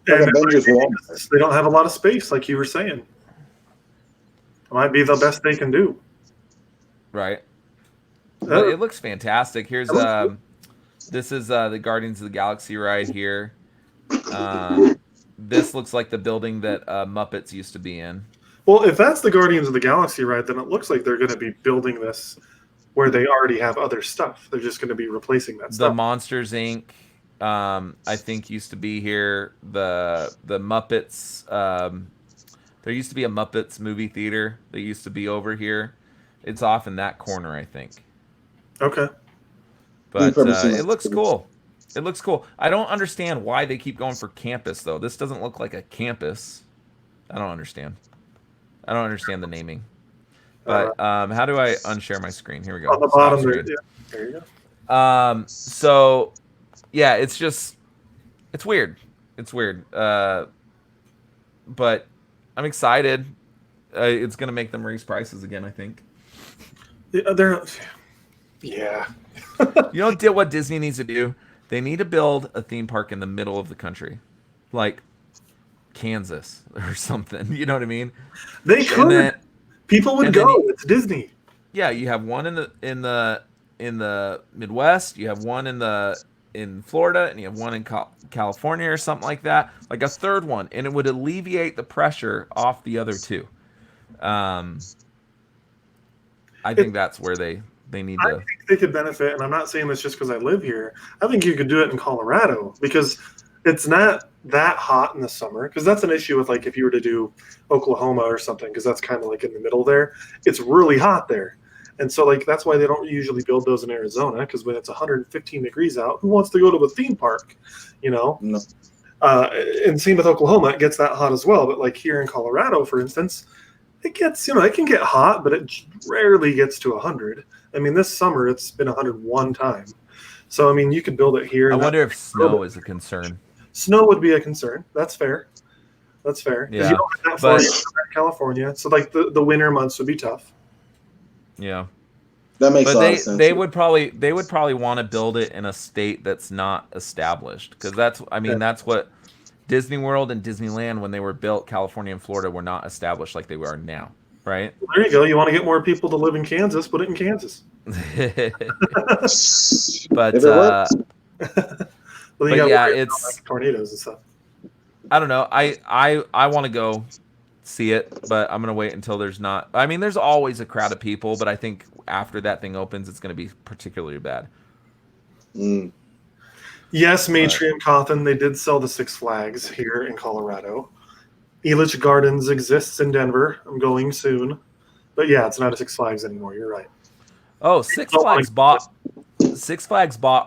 Avengers they don't have a lot of space, like you were saying. It might be the best they can do. Right. But it looks fantastic. Here's this is the Guardians of the Galaxy ride here. This looks like the building that Muppets used to be in. Well, if that's the Guardians of the Galaxy ride, then it looks like they're going to be building this where they already have other stuff. They're just going to be replacing that stuff. The Monsters Inc. I think used to be here. The Muppets. There used to be a Muppets movie theater that used to be over here. It's off in that corner, I think. Okay. But it looks cool. It looks cool. I don't understand why they keep going for campus, though. This doesn't look like a campus. I don't understand. I don't understand the naming. But how do I unshare my screen? Here we go. On the bottom there. Yeah. There you go. So, yeah, it's weird. It's weird. But I'm excited. It's going to make them raise prices again, I think. Yeah. You know what Disney needs to do? They need to build a theme park in the middle of the country, like Kansas or something. You know what I mean? They could. People would go. It's Disney. Yeah, you have one in the Midwest. You have one in Florida, and you have one in California or something like that. Like a third one, and it would alleviate the pressure off the other two. I think that's where they need to. I think they could benefit, and I'm not saying this just because I live here. I think you could do it in Colorado because it's not that hot in the summer. Because that's an issue with like if you were to do Oklahoma or something, because that's kind of like in the middle there. It's really hot there. And so, like, that's why they don't usually build those in Arizona, because when it's 115 degrees out, who wants to go to a theme park, you know? No. And same with Oklahoma, it gets that hot as well. But, like, here in Colorado, for instance, it gets, it can get hot, but it rarely gets to 100. I mean, this summer, it's been 101 times. So, I mean, you could build it here. I wonder if snow is a concern. Snow would be a concern. That's fair. That's fair. Yeah. You don't have that far in California. So, like, the winter months would be tough. Yeah, that makes a lot of sense. They would probably want to build it in a state that's not established, because that's what Disney World and Disneyland, when they were built, California and Florida were not established like they are now, right? Well, there you go. You want to get more people to live in Kansas? Put it in Kansas. But well, it's like tornadoes and stuff. I don't know. I want to go see it, but I'm gonna wait until there's not. I mean, there's always a crowd of people, but I think after that thing opens, it's gonna be particularly bad. Yes, Maitri and Cawthon, they did sell the Six Flags here in Colorado. Elitch Gardens exists in Denver. I'm going soon, but yeah, it's not a Six Flags anymore. You're right. Oh, Six Flags bought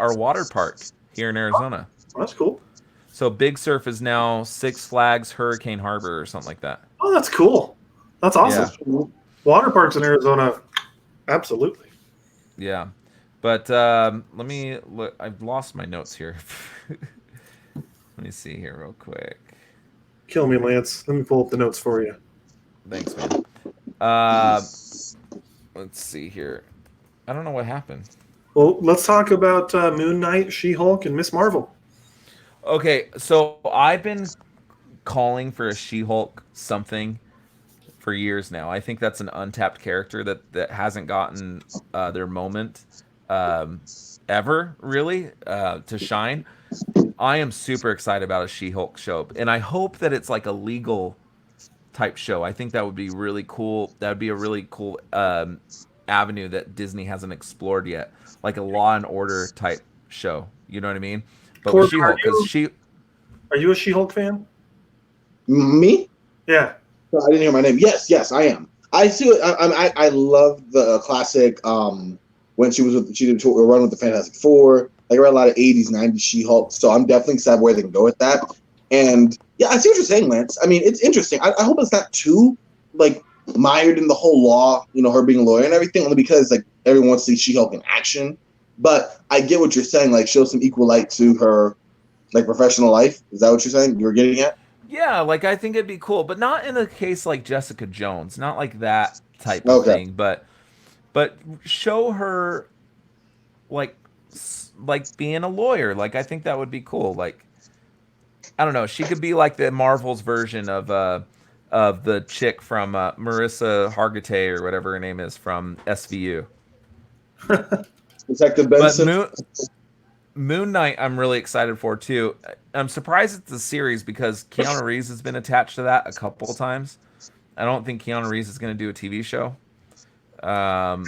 our water park here in Arizona. Oh, that's cool. So Big Surf is now Six Flags Hurricane Harbor or something like that. Oh, that's cool. That's awesome. Yeah. Water parks in Arizona, absolutely. Yeah. But let me look. I've lost my notes here. Let me see here real quick. Kill me, Lance. Let me pull up the notes for you. Thanks, man. Let's see here. I don't know what happened. Well, let's talk about Moon Knight, She-Hulk, and Miss Marvel. Okay, so I've been calling for a She-Hulk something for years now. I think that's an untapped character that hasn't gotten their moment ever, really, to shine. I am super excited about a She-Hulk show, and I hope that it's like a legal type show. I think that would be really cool. That would be a really cool avenue that Disney hasn't explored yet, like a Law and Order type show. You know what I mean? But with She-Hulk, because are you a She-Hulk fan? Me? Yeah. I didn't hear my name. Yes, I am. I see. I love the classic. When she did a run with the Fantastic Four. Like, I read a lot of 80s, 90s She-Hulk. So I'm definitely excited where they can go with that. And yeah, I see what you're saying, Lance. I mean, it's interesting. I hope it's not too like mired in the whole law. Her being a lawyer and everything, only because like everyone wants to see She-Hulk in action. But I get what you're saying. Like, show some equal light to her, like, professional life. Is that what you're saying? You were getting at? Yeah, like, I think it'd be cool, but not in a case like Jessica Jones, not like that type of thing. But show her like being a lawyer. Like, I think that would be cool. Like, I don't know. She could be like the Marvel's version of the chick from Marissa Hargitay or whatever her name is from SVU. Detective Benson. But Moon Knight, I'm really excited for too. I'm surprised it's a series because Keanu Reeves has been attached to that a couple of times. I don't think Keanu Reeves is going to do a TV show. I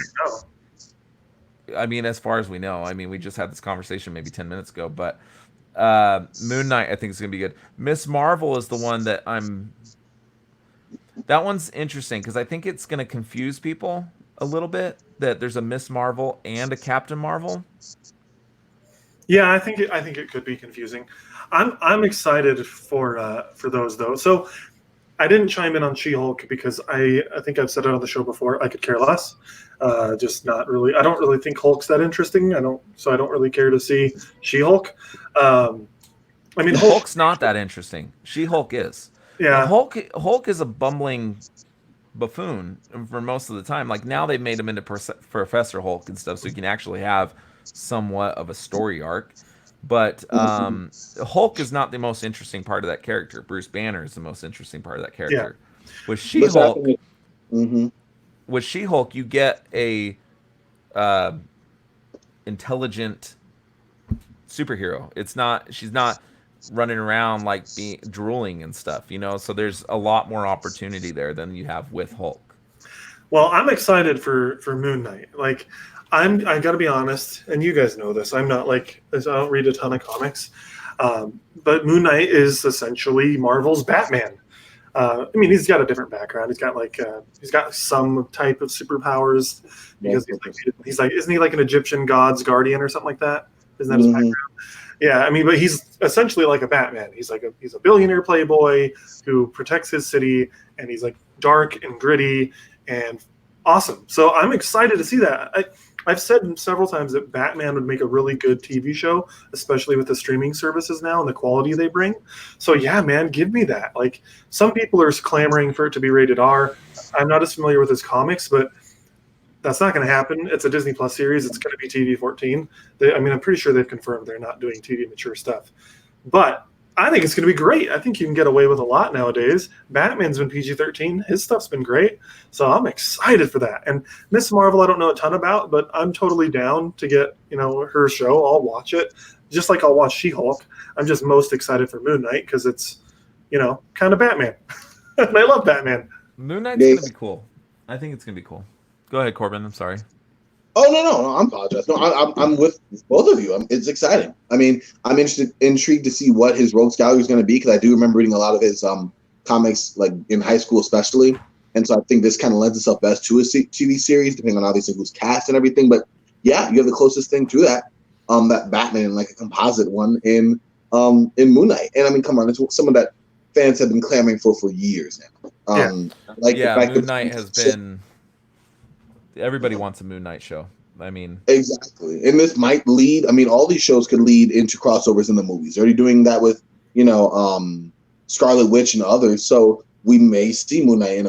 mean, as far as we know, I mean, we just had this conversation maybe 10 minutes ago, but Moon Knight, I think, is going to be good. Miss Marvel is the one that that one's interesting because I think it's going to confuse people a little bit that there's a Miss Marvel and a Captain Marvel. Yeah, I think it could be confusing. I'm excited for those though. So I didn't chime in on She-Hulk because I think I've said it on the show before. I could care less. Just not really. I don't really think Hulk's that interesting. I don't really care to see She-Hulk. I mean, Hulk's not that interesting. She-Hulk is. Yeah. And Hulk is a bumbling buffoon for most of the time. Like now they've made him into Professor Hulk and stuff, so you can actually have somewhat of a story arc. But Hulk is not the most interesting part of that character. Bruce Banner is the most interesting part of that Yeah. character. With She-Hulk, Mm-hmm. with She-Hulk, you get a intelligent superhero. She's not running around like being drooling and stuff, you know. So there's a lot more opportunity there than you have with Hulk. Well, I'm excited for Moon Knight. Like, I got to be honest, and you guys know this. I'm not like I don't read a ton of comics, but Moon Knight is essentially Marvel's Batman. I mean, he's got a different background. He's got some type of superpowers because he's like isn't he like an Egyptian god's guardian or something like that? Isn't that his background? Yeah, I mean, but he's essentially like a Batman. He's a billionaire playboy who protects his city, and he's like dark and gritty and awesome. So I'm excited to see that. I've said several times that Batman would make a really good TV show, especially with the streaming services now and the quality they bring. So yeah, man, give me that. Like some people are clamoring for it to be rated R. I'm not as familiar with his comics, but that's not going to happen. It's a Disney Plus series. It's going to be TV-14. I'm pretty sure they've confirmed they're not doing TV mature stuff. But I think it's going to be great. I think you can get away with a lot nowadays. Batman's been PG-13. His stuff's been great. So I'm excited for that. And Miss Marvel, I don't know a ton about, but I'm totally down to get, her show. I'll watch it. Just like I'll watch She-Hulk. I'm just most excited for Moon Knight because it's, kind of Batman. And I love Batman. Moon Knight's going to be cool. I think it's going to be cool. Go ahead, Corban. I'm sorry. Oh no! I'm apologize. No, I'm with both of you. It's exciting. I mean, I'm intrigued to see what his rogues gallery is going to be because I do remember reading a lot of his comics like in high school, especially, and so I think this kind of lends itself best to a TV series, depending on obviously who's cast and everything. But yeah, you have the closest thing to that, that Batman, like a composite one in Moon Knight. And I mean, come on, it's something that fans have been clamoring for years now. Moon Knight has been. Everybody wants a Moon Knight show. I mean, exactly, and this might lead. I mean, all these shows could lead into crossovers in the movies. They're already doing that with, Scarlet Witch and others. So we may see Moon Knight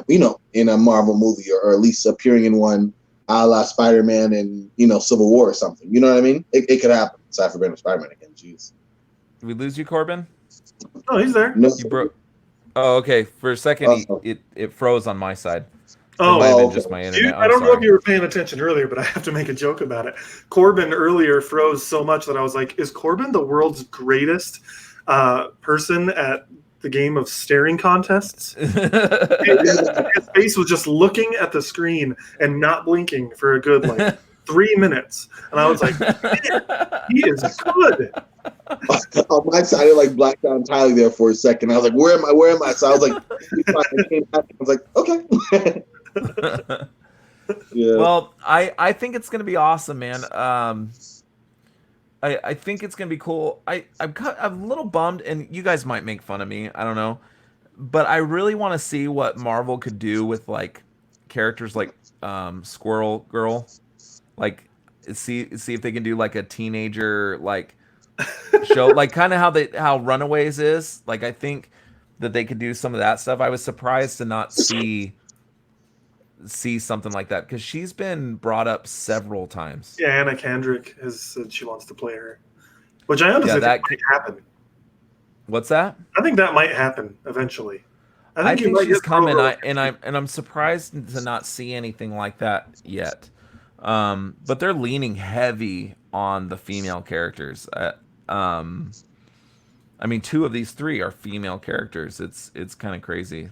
in a Marvel movie, or at least appearing in one, a la Spider-Man and Civil War or something. You know what I mean? It could happen. Aside from being Spider-Man again, jeez. Did we lose you, Corban? Oh, he's there. No, you broke. Oh, okay. For a second, it froze on my side. Just my internet. I don't know if you were paying attention earlier, but I have to make a joke about it. Corban earlier froze so much that I was like, is Corban the world's greatest person at the game of staring contests? His face was just looking at the screen and not blinking for a good 3 minutes. And I was like, he is good. On my side, it like blacked out entirely there for a second. I was like, where am I? So I was like, I was like, okay. Yeah. Well, I think it's gonna be awesome, man. I think it's gonna be cool. I'm a little bummed, and you guys might make fun of me. I don't know, but I really want to see what Marvel could do with like characters like Squirrel Girl, like see if they can do like a teenager like show, like kind of how Runaways is. Like I think that they could do some of that stuff. I was surprised to not see something like that because she's been brought up several times. Yeah, Anna Kendrick has said she wants to play her, which I honestly think might happen. What's that? I think that might happen eventually. I think she's coming, I'm surprised to not see anything like that yet. But they're leaning heavy on the female characters. I mean, 2 of these 3 are female characters. It's kind of crazy.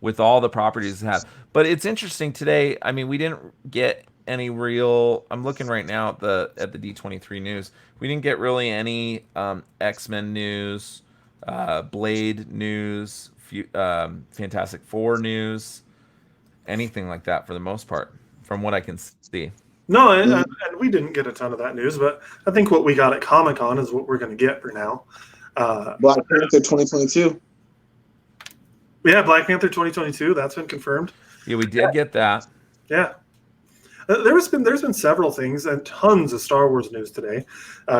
With all the properties it has. But it's interesting today. I mean, we didn't get any real. I'm looking right now at the D23 news. We didn't get really any X-Men news, Blade news, Fantastic Four news, anything like that for the most part, from what I can see. No, and we didn't get a ton of that news, but I think what we got at Comic-Con is what we're going to get for now. Black Panther 2022. Yeah, Black Panther 2022. That's been confirmed. Yeah, we did get that. Yeah, there's been several things and tons of Star Wars news today.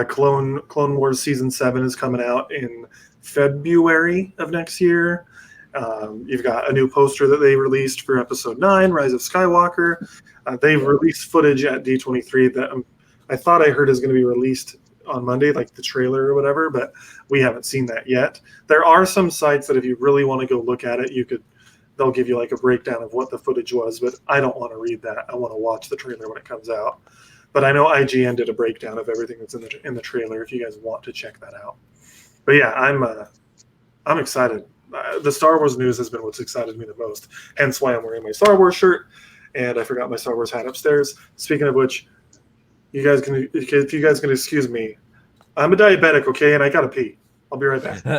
Clone Wars Season 7 is coming out in February of next year, You've got a new poster that they released for Episode 9, Rise of Skywalker. They've released footage at D23 that I thought I heard is going to be released on Monday, like the trailer or whatever, but we haven't seen that yet. There are some sites that if you really want to go look at it, they'll give you like a breakdown of what the footage was, but I don't want to read that. I want to watch the trailer when it comes out. But I know IGN did a breakdown of everything that's in the trailer if you guys want to check that out. But yeah, I'm excited. The Star Wars news has been what's excited me the most, hence why I'm wearing my Star Wars shirt, and I forgot my Star Wars hat upstairs. Speaking of which, if you guys can excuse me, I'm a diabetic, okay, and I gotta pee. I'll be right back. I'm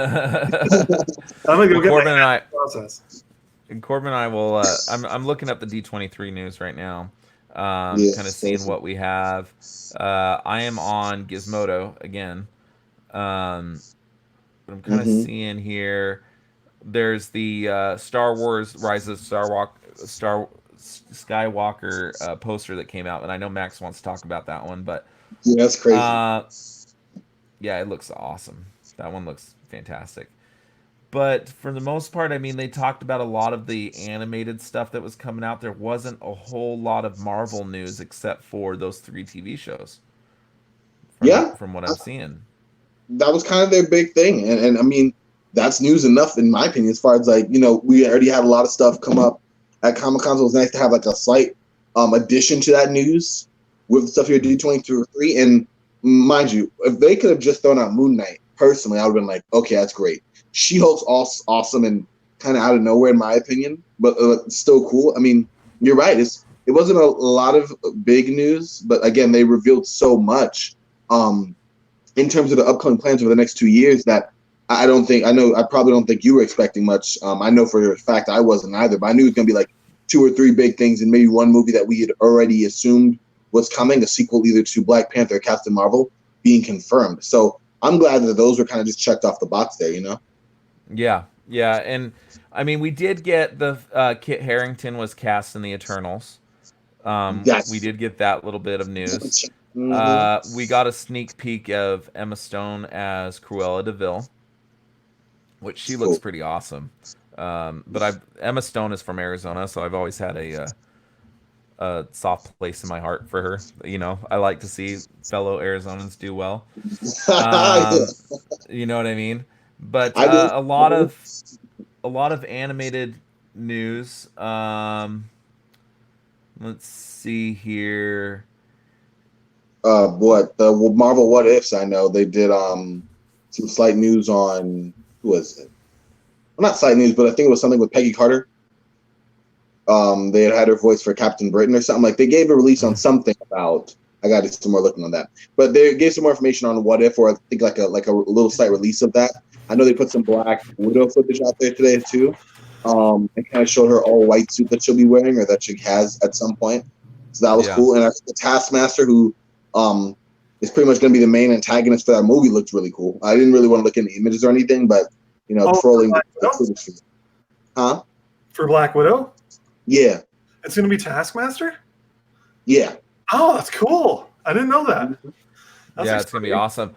gonna go get Corban my process. And Corban and I will. I'm looking up the D23 news right now, kind of seeing what we have. I am on Gizmodo again. But I'm kind of seeing here. There's the Star Wars Rise of Skywalker poster that came out, and I know Max wants to talk about that one, but yeah, that's crazy. Yeah, it looks awesome. That one looks fantastic. But for the most part, I mean, they talked about a lot of the animated stuff that was coming out. There wasn't a whole lot of Marvel news except for those 3 TV shows. From what I'm seeing. That was kind of their big thing. And I mean, that's news enough, in my opinion, as far as like, we already had a lot of stuff come up at Comic-Con, so it was nice to have like a slight addition to that news with stuff here at D23. And mind you, if they could have just thrown out Moon Knight, personally, I would have been like, okay, that's great. She-Hulk's awesome and kind of out of nowhere, in my opinion, but still cool. I mean, you're right. It wasn't a lot of big news, but again, they revealed so much in terms of the upcoming plans over the next 2 years that I probably don't think you were expecting much. I know for a fact I wasn't either, but I knew it was going to be like 2 or 3 big things and maybe one movie that we had already assumed was coming, a sequel either to Black Panther or Captain Marvel being confirmed. So I'm glad that those were kind of just checked off the box there, Yeah, and I mean, we did get the Kit Harington was cast in the Eternals. Yes. We did get that little bit of news. We got a sneak peek of Emma Stone as Cruella de Vil, which she looks pretty awesome. But Emma Stone is from Arizona, so I've always had a soft place in my heart for her. I like to see fellow Arizonans do well. You know what I mean? But a lot of animated news. Let's see here. The Marvel What Ifs? I know they did some slight news on who was it? Well, not slight news, but I think it was something with Peggy Carter. They had her voice for Captain Britain or something. Like they gave a release on something about. I got to do some more looking on that, but they gave some more information on What If, or I think like a little slight release of that. I know they put some Black Widow footage out there today too, and kind of showed her all white suit that she'll be wearing or that she has at some point. So that was cool. And I think the Taskmaster, who is pretty much going to be the main antagonist for that movie, looked really cool. I didn't really want to look into images or anything, but trolling the footage. Huh? For Black Widow? Yeah. It's going to be Taskmaster? Yeah. Oh, that's cool. I didn't know that. It's going to be awesome.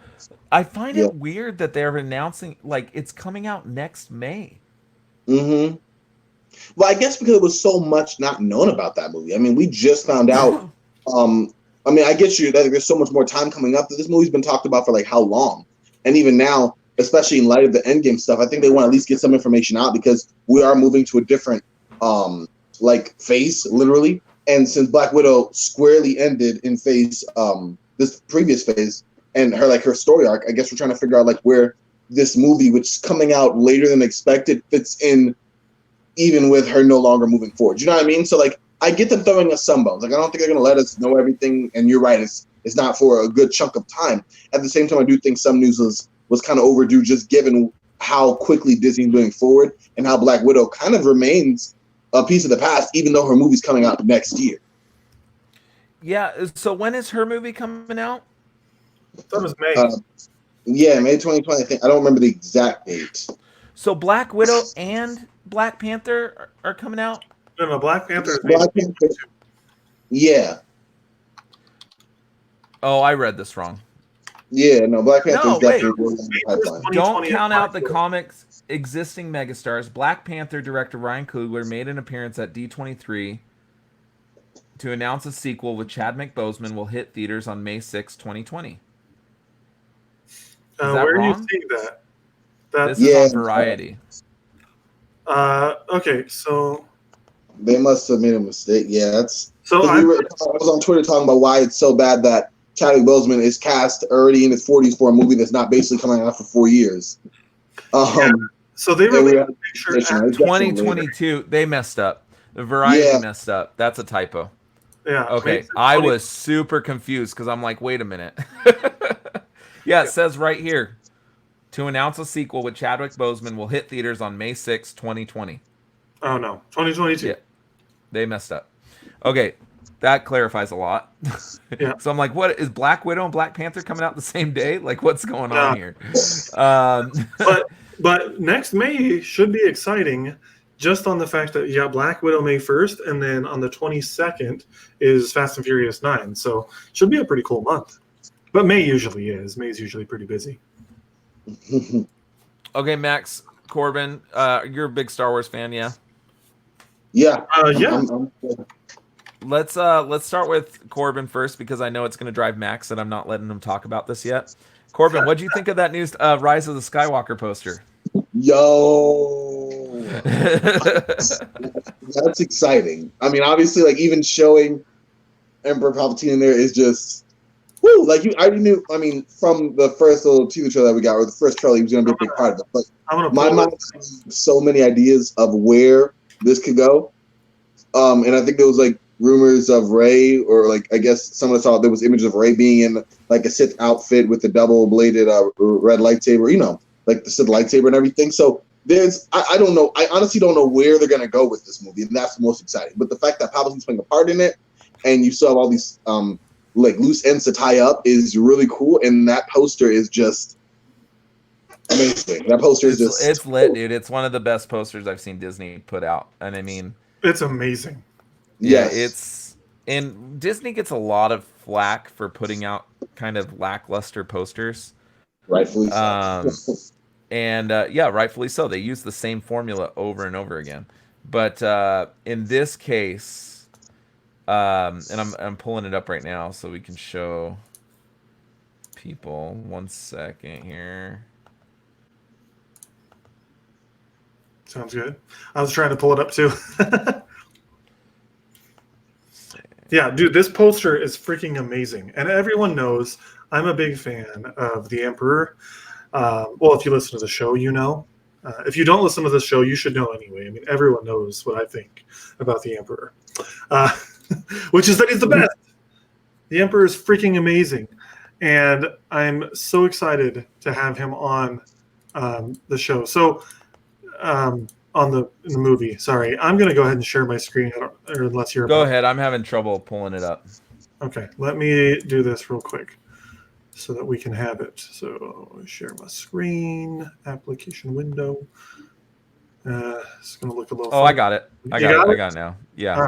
I find it weird that they're announcing, like, it's coming out next May. Mm-hmm. Well, I guess because it was so much not known about that movie. I mean, we just found out. I mean, I get you that there's so much more time coming up. That this movie's been talked about for like how long? And even now, especially in light of the Endgame stuff, I think they want to at least get some information out because we are moving to a different phase, literally. And since Black Widow squarely ended in phase this previous phase and her story arc, I guess we're trying to figure out like where this movie, which is coming out later than expected, fits in even with her no longer moving forward. You know what I mean? So like I get them throwing us some bones. Like I don't think they're gonna let us know everything, and you're right, it's not for a good chunk of time. At the same time, I do think some news was kind of overdue just given how quickly Disney's moving forward and how Black Widow kind of remains a piece of the past, even though her movie's coming out next year. Yeah, so when is her movie coming out? That was May. May 2020. I think I don't remember the exact date. So Black Widow and Black Panther are coming out? No, Black Panther. Yeah. Oh, I read this wrong. Yeah, no, Black Panther No, is wait. definitely in the pipeline. Don't count out the comics' existing megastars. Black Panther director Ryan Coogler made an appearance at D23 to announce a sequel with Chadwick Boseman will hit theaters on May 6, 2020. Is that where wrong? are you seeing that? This is on Variety. Okay, so they must have made a mistake. Yeah, that's so. I was on Twitter talking about why it's so bad that Chadwick Boseman is cast already in his 40s for a movie that's not basically coming out for 4 years. So they released a picture at 2022. They messed up. The Variety messed up. That's a typo. Yeah. Okay. I was super confused because I'm like, wait a minute. Yeah, it says right here to announce a sequel with Chadwick Boseman will hit theaters on May 6, 2020. Oh no, 2022. Yeah, they messed up. Okay, that clarifies a lot. Yeah. So I'm like, what is Black Widow and Black Panther coming out the same day? Like, what's going on here? But next May should be exciting, just on the fact that Black Widow May 1st, and then on the 22nd is Fast and Furious 9. So should be a pretty cool month. But May usually is. May's usually pretty busy. Okay, Max Corban, you're a big Star Wars fan, yeah? Yeah. Yeah. Let's start with Corban first because I know it's going to drive Max, and I'm not letting him talk about this yet. Corban, what do you think of that new Rise of the Skywalker poster? Yo, that's exciting. I mean, obviously, like even showing Emperor Palpatine in there is just. Woo, like I already knew. I mean, from the first little teaser trailer that we got, or the first trailer, he was going to be a big part of it. But my mind has so many ideas of where this could go. And I think there was like rumors of Rey, or like I guess someone saw there was images of Rey being in like a Sith outfit with the double-bladed red lightsaber. You know, like the Sith lightsaber and everything. So there's, I don't know. I honestly don't know where they're going to go with this movie, and that's the most exciting. But the fact that Palpatine's playing a part in it, and you still have all these like loose ends to tie up is really cool, and that poster is just amazing. That poster is it's lit, dude. It's one of the best posters I've seen Disney put out, and I mean, it's amazing. Yeah, and Disney gets a lot of flack for putting out kind of lackluster posters, rightfully so. And rightfully so. They use the same formula over and over again, but in this case. And I'm pulling it up right now so we can show people. 1 second here. Sounds good. I was trying to pull it up too. Yeah, dude, this poster is freaking amazing. And everyone knows I'm a big fan of the Emperor. Well, if you listen to the show, you know. If you don't listen to the show, you should know anyway. I mean, everyone knows what I think about the Emperor. Which is that he's the best. The Emperor is freaking amazing, and I'm so excited to have him on the show. So, in the movie. Sorry, I'm gonna go ahead and share my screen. Or unless you're go ahead. I'm having trouble pulling it up. Okay, let me do this real quick so that we can have it. So, share my screen, application window. It's gonna look a little. Oh, funny. I got it. I got it now. Yeah.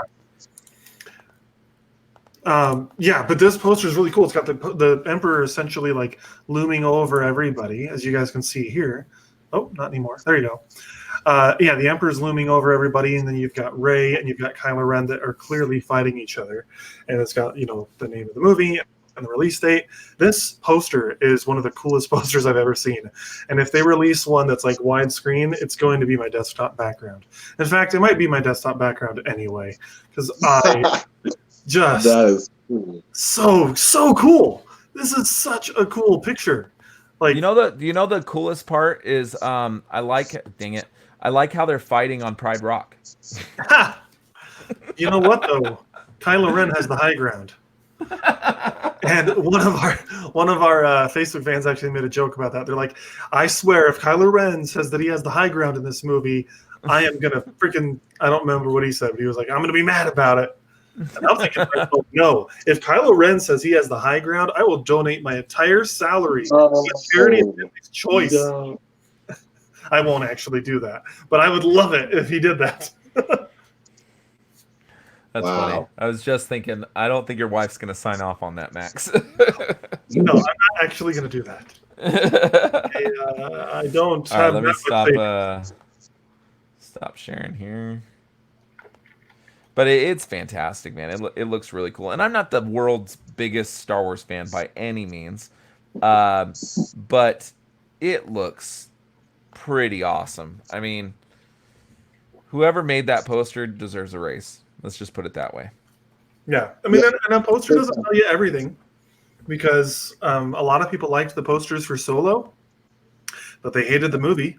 Yeah, but this poster is really cool. It's got the Emperor essentially like looming over everybody, as you guys can see here. Oh, not anymore. There you go. Yeah, the Emperor's looming over everybody, and then you've got Rey and you've got Kylo Ren that are clearly fighting each other. And it's got, the name of the movie and the release date. This poster is one of the coolest posters I've ever seen. And if they release one that's like widescreen, it's going to be my desktop background. In fact, it might be my desktop background anyway, because I just that is cool. So cool. This is such a cool picture. Like the coolest part is I like how they're fighting on Pride Rock. You know what though? Kylo Ren has the high ground. And one of our Facebook fans actually made a joke about that. They're like, I swear if Kylo Ren says that he has the high ground in this movie, I am gonna I don't remember what he said, but he was like, I'm gonna be mad about it. And I'm thinking, no, if Kylo Ren says he has the high ground, I will donate my entire salary to charity of his choice. No. I won't actually do that, but I would love it if he did that. That's funny. I was just thinking, I don't think your wife's going to sign off on that, Max. No, I'm not actually going to do that. I don't. All right, let me stop sharing here. But it's fantastic, man. It looks really cool. And I'm not the world's biggest Star Wars fan by any means. But it looks pretty awesome. I mean, whoever made that poster deserves a race. Let's just put it that way. Yeah. I mean, and a poster doesn't tell you everything, because a lot of people liked the posters for Solo, but they hated the movie.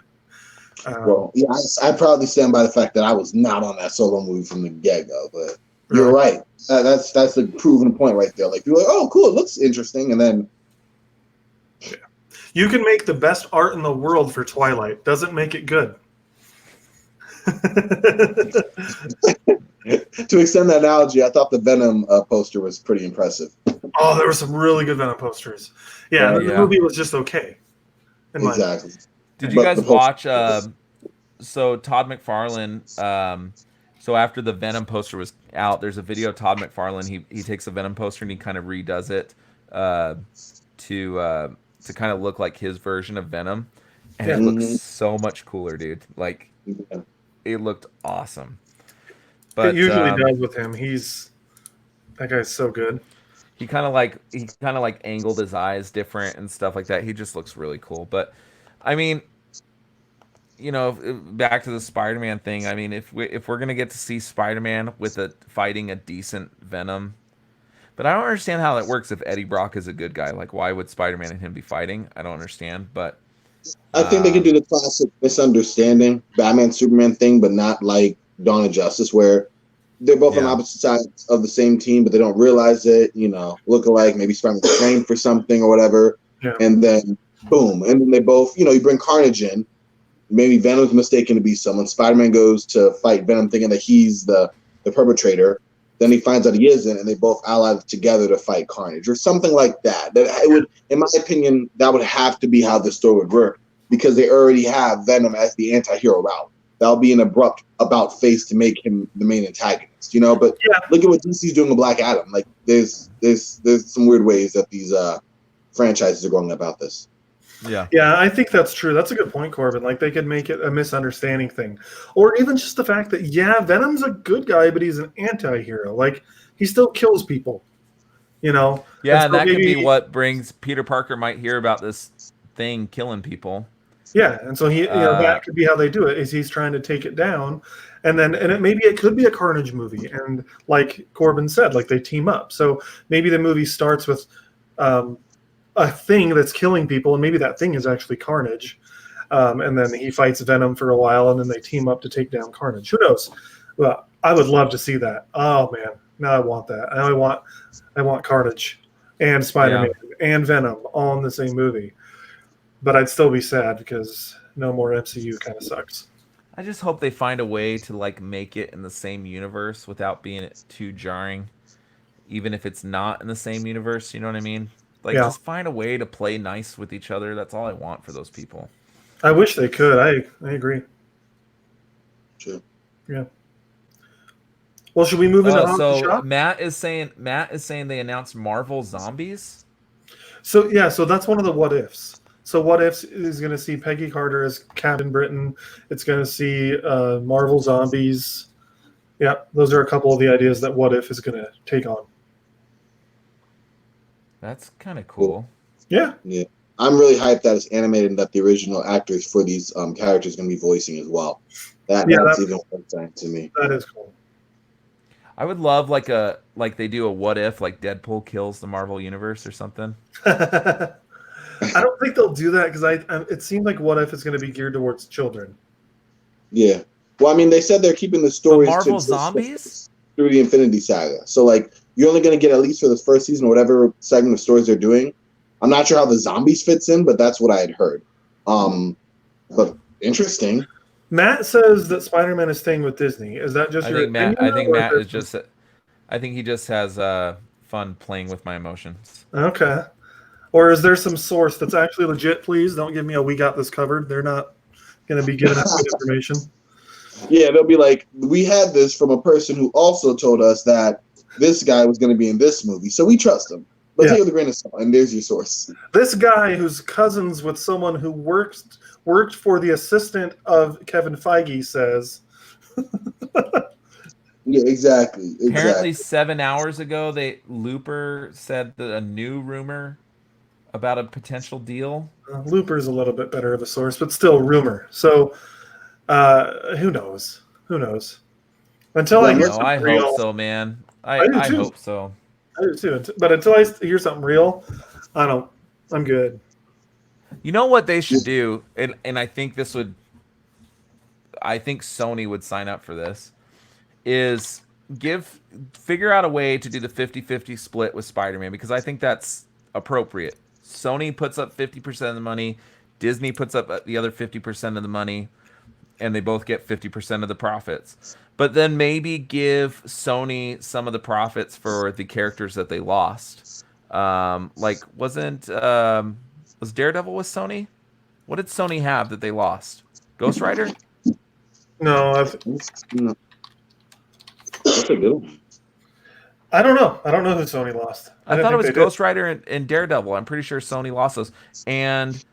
Well, yeah, I proudly stand by the fact that I was not on that Solo movie from the get-go, but you're right. That's a proven point right there. Like, you're like, oh, cool, it looks interesting, and then... Yeah. You can make the best art in the world for Twilight. Doesn't make it good. To extend that analogy, I thought the Venom poster was pretty impressive. Oh, there were some really good Venom posters. Yeah, the movie was just okay. Exactly. Did you guys watch? So Todd McFarlane. So after the Venom poster was out, there's a video of Todd McFarlane. He takes a Venom poster and he kind of redoes it to kind of look like his version of Venom, and it looks so much cooler, dude. Like, it looked awesome. But it usually does with him. That guy's so good. He kind of like angled his eyes different and stuff like that. He just looks really cool. But I mean, you know, back to the Spider-Man thing. I mean, if we're gonna get to see Spider-Man fighting a decent Venom, but I don't understand how that works. If Eddie Brock is a good guy, like, why would Spider-Man and him be fighting? I don't understand. But I think they could do the classic misunderstanding Batman Superman thing, but not like Dawn of Justice, where they're both on opposite sides of the same team, but they don't realize it. You know, look alike. Maybe Spider-Man's trained for something or whatever, and then boom, and then they both, you know, you bring Carnage in. Maybe Venom's mistaken to be someone. Spider-Man goes to fight Venom thinking that he's the perpetrator. Then he finds out he isn't, and they both ally together to fight Carnage or something like that. That it would, in my opinion, that would have to be how the story would work, because they already have Venom as the anti-hero route. That'll be an abrupt about face to make him the main antagonist, you know. But look at what DC's doing with Black Adam. Like, there's some weird ways that these franchises are going about this. Yeah, I think that's true. That's a good point, Corban. Like, they could make it a misunderstanding thing. Or even just the fact that, Venom's a good guy, but he's an anti-hero. Like, he still kills people, you know? Yeah, and that could be what brings Peter Parker might hear about this thing killing people. Yeah, and so that could be how they do it, is he's trying to take it down. And then it could be a Carnage movie. And like Corban said, like, they team up. So maybe the movie starts with a thing that's killing people, and maybe that thing is actually Carnage, and then he fights Venom for a while, and then they team up to take down Carnage. Who knows? Well, I would love to see that. Oh man, now I want that. Now I want Carnage and Spider-Man and Venom all in the same movie. But I'd still be sad because no more MCU kind of sucks. I just hope they find a way to like make it in the same universe without being too jarring, even if it's not in the same universe. You know what I mean? Like, just find a way to play nice with each other. That's all I want for those people. I wish they could. I agree. True. Yeah. Well, should we move into Hobbs and Shaw? Matt is saying they announced Marvel Zombies. So that's one of the what ifs. So what ifs is going to see Peggy Carter as Captain Britain. It's going to see Marvel Zombies. Yeah, those are a couple of the ideas that what if is going to take on. That's kind of cool. Yeah. I'm really hyped that it's animated and that the original actors for these characters are going to be voicing as well. That's even more exciting to me. That is cool. I would love like they do a what if, like Deadpool kills the Marvel universe or something. I don't think they'll do that because it seems like what if is going to be geared towards children. Yeah. Well, I mean, they said they're keeping the stories Marvel Zombies through the Infinity Saga. So like, you're only going to get, at least for this first season or whatever segment of stories they're doing. I'm not sure how the zombies fits in, but that's what I had heard. But interesting. Matt says that Spider-Man is staying with Disney. Is that just your opinion? I think Matt is just. I think he just has fun playing with my emotions. Okay. Or is there some source that's actually legit? Please don't give me a "we got this covered." They're not going to be giving us good information. Yeah, they'll be like, we had this from a person who also told us that this guy was going to be in this movie, so we trust him. But take it with a grain of salt, and there's your source. This guy who's cousins with someone who worked for the assistant of Kevin Feige says. Yeah, exactly. Apparently 7 hours ago, Looper said that a new rumor about a potential deal. Looper's a little bit better of a source, but still rumor. So who knows? Who knows? Until I hear something I real. hope so, man. I hope so. I do too. But until I hear something real, I'm good. You know what they should do, and I think Sony would sign up for this, is figure out a way to do the 50-50 split with Spider-Man, because I think that's appropriate. Sony puts up 50% of the money, Disney puts up the other 50% of the money, and they both get 50% of the profits. But then maybe give Sony some of the profits for the characters that they lost. Was Daredevil with Sony? What did Sony have that they lost? Ghost Rider? No, That's a good one. I don't know. I don't know who Sony lost. I thought it was Ghost Rider and Daredevil. I'm pretty sure Sony lost those. And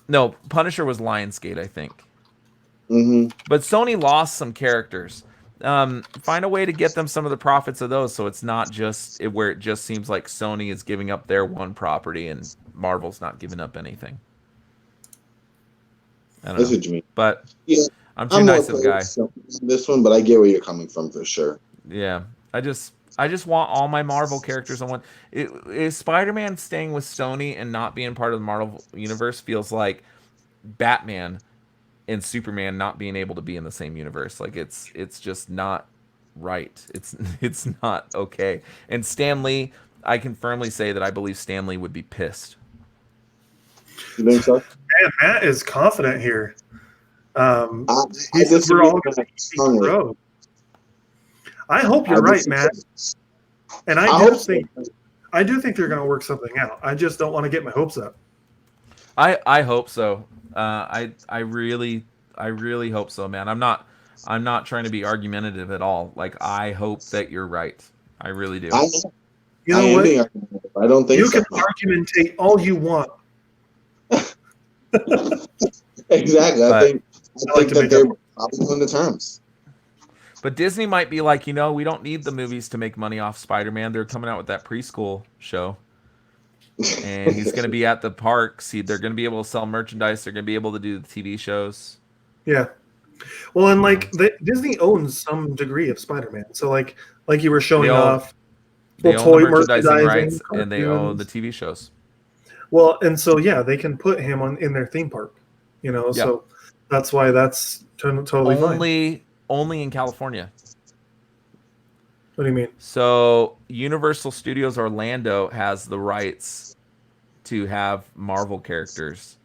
no, Punisher was Lionsgate, I think. Mm-hmm. But Sony lost some characters. Find a way to get them some of the profits of those, so it's not just where it just seems like Sony is giving up their one property and Marvel's not giving up anything. I don't know. What you mean. But yeah, I'm too nice of a guy. This one, but I get where you're coming from for sure. Yeah, I just want all my Marvel characters on one. Is Spider-Man staying with Sony and not being part of the Marvel universe feels like Batman and Superman not being able to be in the same universe. Like it's just not right. It's not okay. And Stan Lee, I can firmly say that I believe Stan Lee would be pissed. You think so? Man, Matt is confident here. I hope you're right, Matt. And I do think they're going to work something out. I just don't want to get my hopes up. I hope so. I really hope so, man. I'm not trying to be argumentative at all. Like, I hope that you're right. I really do. You know what? I don't think you so. can argumentate all you want. Exactly. I think that they're probably on the terms. But Disney might be like, we don't need the movies to make money off Spider-Man. They're coming out with that preschool show. And he's going to be at the parks. They're going to be able to sell merchandise. They're going to be able to do the TV shows. Yeah. Well, and Disney owns some degree of Spider-Man. So like you were showing off. They own the merchandising rights and they own the TV shows. Well, and so they can put him in their theme park. So that's why that's totally fine. Only in California. What do you mean? So Universal Studios Orlando has the rights to have Marvel characters.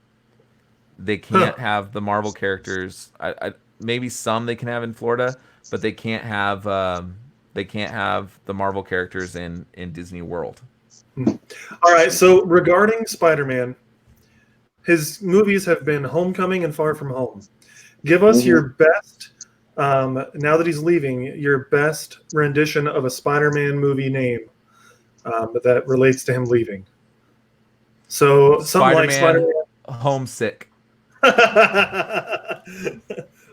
They can't have the Marvel characters. Maybe some they can have in Florida, but they can't have the Marvel characters in Disney World. All right. So regarding Spider-Man, his movies have been Homecoming and Far From Home. Give us your best. Now that he's leaving, your best rendition of a Spider-Man movie name that relates to him leaving. So something like Spider-Man Homesick.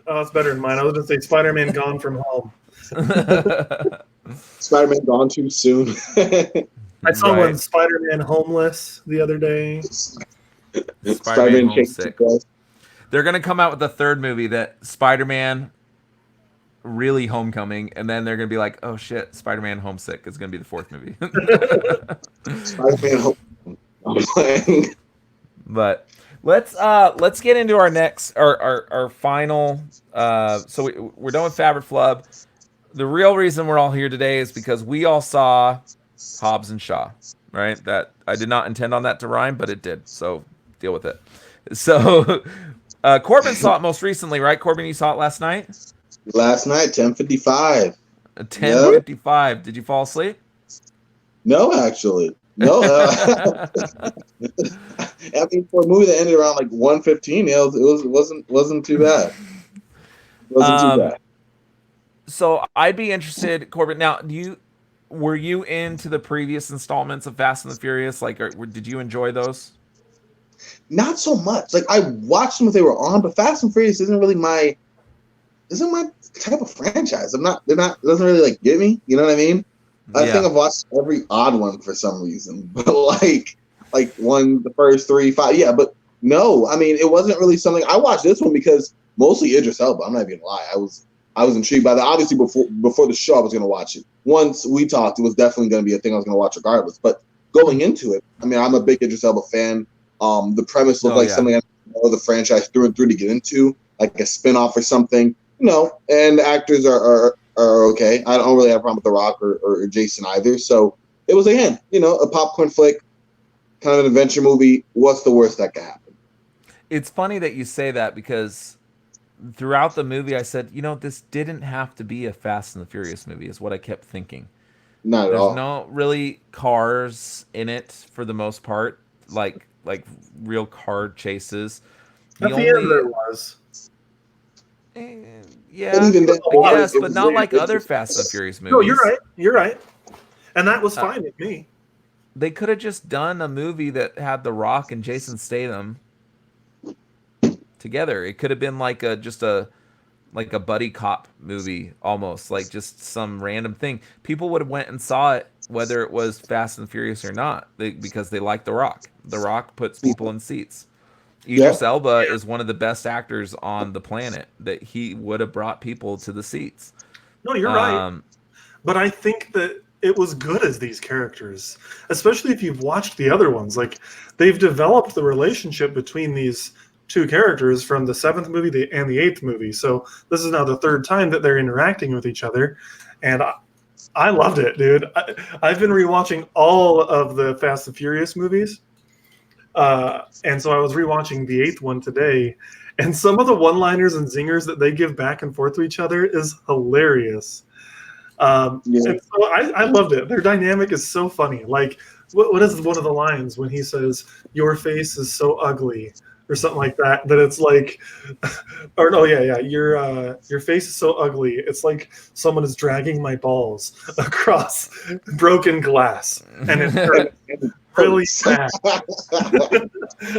Oh, it's better than mine. I was going to say Spider-Man Gone From Home. Spider-Man Gone Too Soon. I saw one Spider-Man Homeless the other day. Spider-Man Homesick. They're going to come out with a third movie that Spider-Man really Homecoming, and then they're going to be like, oh shit, Spider-Man Homesick is going to be the fourth movie. Spider-Man Homecoming. But let's get into our next our final so we're done with Fabric Flub. The real reason we're all here today is because we all saw Hobbs and Shaw, right? That I did not intend on that to rhyme, but it did. So deal with it. So Corban saw it most recently, right? Corban, you saw it last night? Last night, 10:55. 10:55. Yep. Did you fall asleep? No, actually. No. I mean, for a movie that ended around like 1:15, it wasn't too bad. Wasn't too Um, bad. so I'd be interested, Corbin. Now, were you into the previous installments of Fast and the Furious? Like, did you enjoy those? Not so much. Like I watched them if they were on, but Fast and Furious isn't my type of franchise. They're not. It doesn't really like get me. You know what I mean? I think Yeah. I've watched every odd one for some reason, but the first three, five, yeah. But no, I mean, it wasn't really something. I watched this one because mostly Idris Elba. I'm not even gonna lie. I was intrigued by that. Obviously, before the show, I was gonna watch it. Once we talked, it was definitely gonna be a thing I was gonna watch regardless. But going into it, I mean, I'm a big Idris Elba fan. The premise looked like something I know the franchise through and through to get into, like a spinoff or something. And the actors are okay. I don't really have a problem with The Rock or Jason either. So it was, again, a popcorn flick, kind of an adventure movie. What's the worst that could happen? It's funny that you say that because throughout the movie I said, this didn't have to be a Fast and the Furious movie, is what I kept thinking. Not at There's all. no really cars in it for the most part, like real car chases. At the end there was. Yeah, even then, I guess, it but was not very like other interesting. Fast and Furious movies. No, you're right. You're right. And that was fine with me. They could have just done a movie that had The Rock and Jason Statham together. It could have been like a buddy cop movie, almost like just some random thing. People would have went and saw it whether it was Fast and Furious or not, because they like The Rock. The Rock puts people in seats. Idris Elba is one of the best actors on the planet, that he would have brought people to the seats. No, you're right. But I think that it was good as these characters, especially if you've watched the other ones. Like, they've developed the relationship between these two characters from the 7th movie and the 8th movie. So this is now the 3rd time that they're interacting with each other. And I loved it, dude. I've been rewatching all of the Fast and Furious movies. And so I was rewatching the 8th one today, and some of the one-liners and zingers that they give back and forth to each other is hilarious. And so I loved it. Their dynamic is so funny. Like, what is one of the lines when he says, "Your face is so ugly," or something like that? That it's like, or no, yeah, your face is so ugly. It's like someone is dragging my balls across broken glass, and it hurts really bad.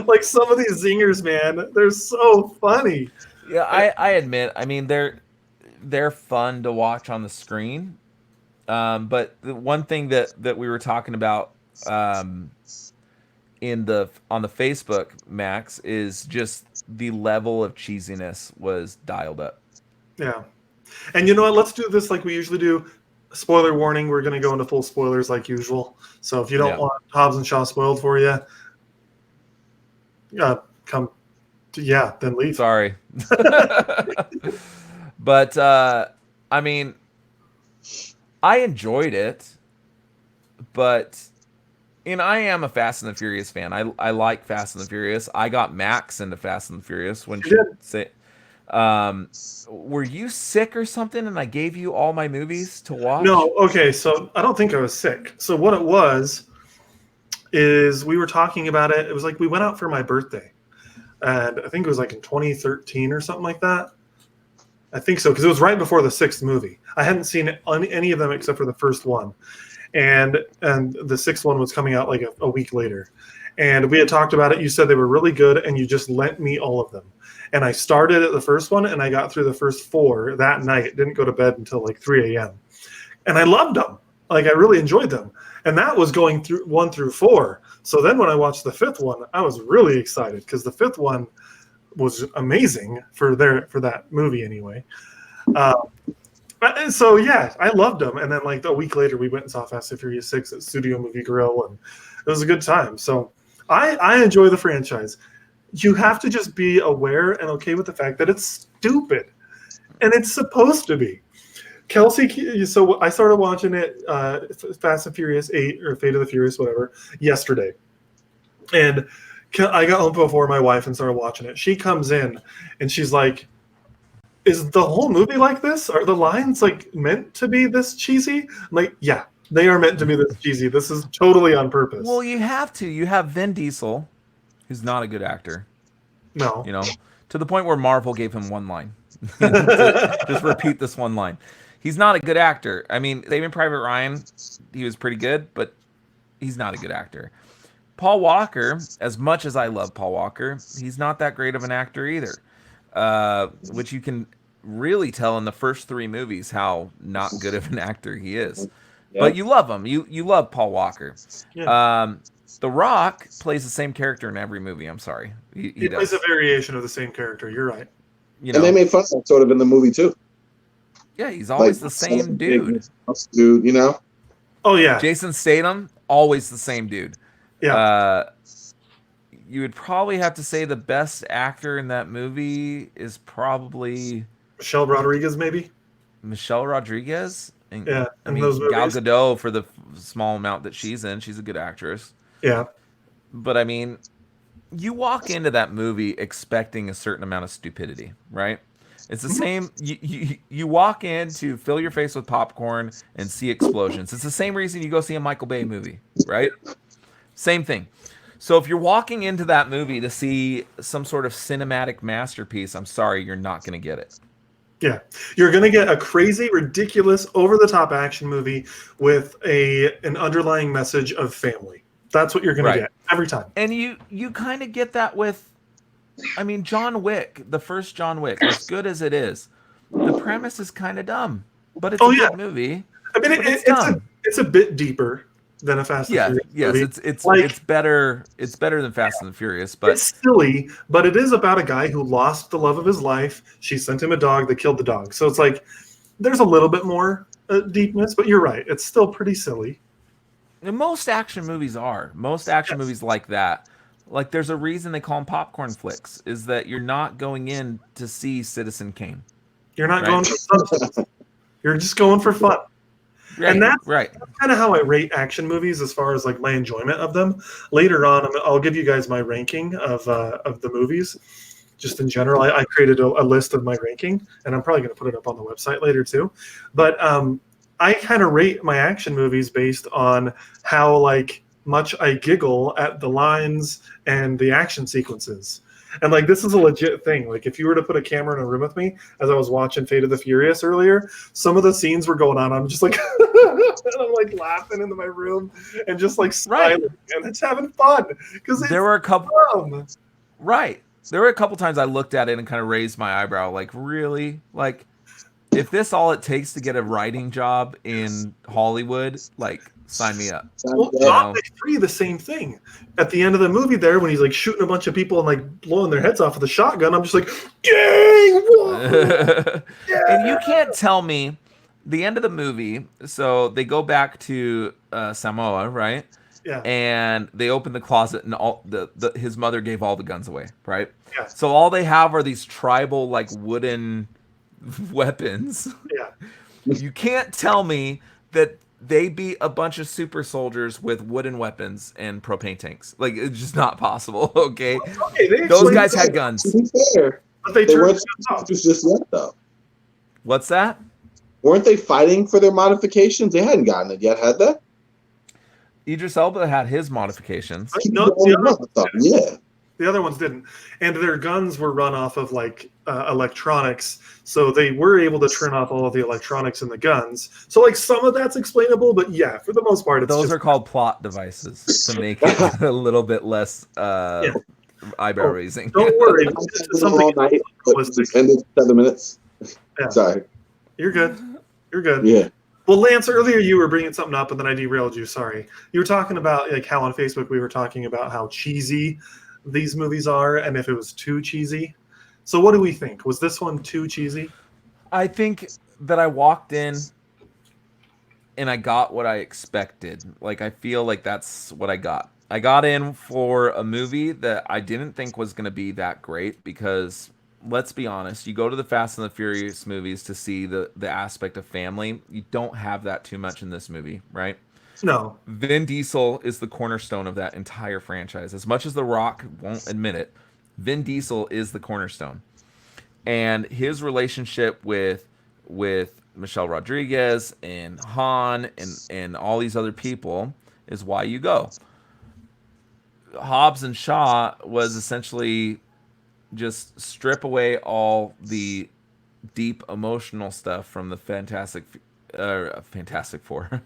Like, some of these zingers, man, they're so funny. Yeah, I admit. I mean, they're fun to watch on the screen. But the one thing that we were talking about on the Facebook, Max, is just the level of cheesiness was dialed up. Yeah. And you know what? Let's do this like we usually do. Spoiler warning, we're going to go into full spoilers like usual. So if you don't want Hobbs and Shaw spoiled for you, then leave. Sorry. But I mean, I enjoyed it, but I am a Fast and the Furious fan. I like Fast and the Furious. I got Max into Fast and the Furious when she said, were you sick or something and I gave you all my movies to watch? No, okay, so I don't think I was sick. So what it was is we were talking about it. It was like we went out for my birthday, and I think it was like in 2013 or something like that. I think so, because it was right before the 6th movie. I hadn't seen any of them except for the first one, and the 6th one was coming out like a week later. And we had talked about it. You said they were really good, and you just lent me all of them. And I started at the first one, and I got through the first 4 that night. Didn't go to bed until like 3 a.m. And I loved them. Like, I really enjoyed them. And that was going through 1 through 4. So then when I watched the 5th one, I was really excited because the 5th one was amazing for that movie anyway. And so, yeah, I loved them. And then like a week later, we went and saw Fast and Furious 6 at Studio Movie Grill, and it was a good time. So I enjoy the franchise. You have to just be aware and okay with the fact that it's stupid, and it's supposed to be. Kelsey, so I started watching it, Fast and Furious 8 or Fate of the Furious, whatever, yesterday. And I got home before my wife and started watching it. She comes in and she's like, is the whole movie like this? Are the lines like meant to be this cheesy? I'm like, yeah, they are meant to be this cheesy. This is totally on purpose. Well, you have to. You have Vin Diesel, who's not a good actor. No. To the point where Marvel gave him one line. Just repeat this one line. He's not a good actor. I mean, Saving Private Ryan, he was pretty good, but he's not a good actor. Paul Walker, as much as I love Paul Walker, he's not that great of an actor either. Which you can really tell in the first 3 movies how not good of an actor he is. Yep. But you love him. You love Paul Walker. Yeah. The Rock plays the same character in every movie. I'm sorry. He plays a variation of the same character. You're right. You know, and they made fun of him sort of in the movie too. Yeah, he's always the same dude. Dude, you know? Oh, yeah. Jason Statham, always the same dude. Yeah. You would probably have to say the best actor in that movie is probably Michelle Rodriguez, maybe? Michelle Rodriguez. And, Yeah, I in mean, those Gal movies. Gadot for the small amount that she's in. She's a good actress. Yeah. But, I mean, you walk into that movie expecting a certain amount of stupidity, right? It's the same. You walk in to fill your face with popcorn and see explosions. It's the same reason you go see a Michael Bay movie, right? Same thing. So if you're walking into that movie to see some sort of cinematic masterpiece, I'm sorry, you're not going to get it. Yeah. You're going to get a crazy, ridiculous, over-the-top action movie with an underlying message of family. That's what you're going to get every time. And you kind of get that with, I mean, John Wick, the first John Wick, as good as it is, the premise is kind of dumb, but it's a good movie. I mean, it's a bit deeper than a Fast and Furious movie. It's better. It's better than Fast and the Furious, but it's silly. But it is about a guy who lost the love of his life. She sent him a dog that killed the dog. So it's like there's a little bit more deepness. But you're right. It's still pretty silly. And most action movies are. Most action movies like that. Like, there's a reason they call them popcorn flicks, is that you're not going in to see Citizen Kane. You're not going for substance. You're just going for fun. Right, and that's kind of how I rate action movies as far as like my enjoyment of them. Later on, I'll give you guys my ranking of the movies. Just in general, I created a list of my ranking, and I'm probably going to put it up on the website later too. But I kind of rate my action movies based on how like much I giggle at the lines and the action sequences. And like this is a legit thing. Like if you were to put a camera in a room with me as I was watching Fate of the Furious earlier, some of the scenes were going on. I'm just like and I'm like laughing into my room and just like smiling and it's having fun because there were a couple fun. There were a couple times I looked at it and kind of raised my eyebrow, like, really? Like, if this all it takes to get a writing job in Hollywood, like, sign me up. Well, John Wick 3, the same thing. At the end of the movie there, when he's like shooting a bunch of people and like blowing their heads off with a shotgun, I'm just like, dang! And you can't tell me the end of the movie, so they go back to Samoa, right? Yeah. And they open the closet and all his mother gave all the guns away, right? Yeah. So all they have are these tribal, like, wooden weapons. Yeah. You can't tell me that they beat a bunch of super soldiers with wooden weapons and propane tanks. Like, it's just not possible, okay? Those guys had guns. To be fair, but they weren't just yet, though. What's that? Weren't they fighting for their modifications? They hadn't gotten it yet, had they? Idris Elba had his modifications. No, the other ones didn't. And their guns were run off of like electronics. So they were able to turn off all of the electronics in the guns. So like some of that's explainable, but yeah, for the most part, it's those are called plot devices to make it a little bit less eyebrow raising. Don't worry. All night, but ended 7 minutes. Yeah. Sorry. You're good. You're good. Yeah. Well, Lance, earlier you were bringing something up and then I derailed you. Sorry. You were talking about like how on Facebook we were talking about how cheesy these movies are and if it was too cheesy. So what do we think? Was this one too cheesy? I think that I walked in and I got what I expected. Like, I feel like that's what I got. I got in for a movie that I didn't think was going to be that great because, let's be honest, you go to the Fast and the Furious movies to see the aspect of family. You don't have that too much in this movie, right? No. Vin Diesel is the cornerstone of that entire franchise. As much as The Rock won't admit it, Vin Diesel is the cornerstone. And his relationship with Michelle Rodriguez and Han and all these other people is why you go. Hobbs and Shaw was essentially just strip away all the deep emotional stuff from the Fantastic Four,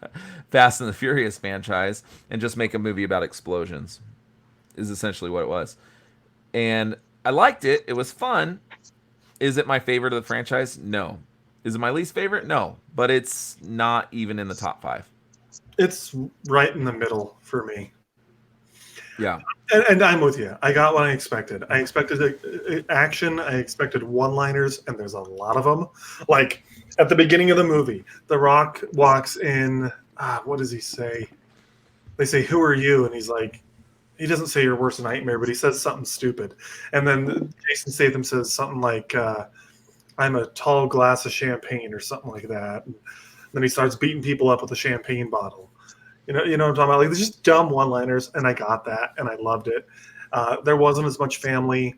Fast and the Furious franchise, and just make a movie about explosions. Is essentially what it was, and I liked it. It was fun. Is it my favorite of the franchise? No. Is it my least favorite? No. But it's not even in the top 5. It's right in the middle for me. Yeah. And I'm with you. I got what I expected. I expected action. I expected one-liners, and there's a lot of them. Like at the beginning of the movie, The Rock walks in. What does he say? They say, "Who are you?" And he's like, he doesn't say your worst nightmare, but he says something stupid. And then Jason Statham says something like, I'm a tall glass of champagne or something like that. And then he starts beating people up with a champagne bottle. You know what I'm talking about? Like, there's just dumb one-liners, and I got that, and I loved it. There wasn't as much family.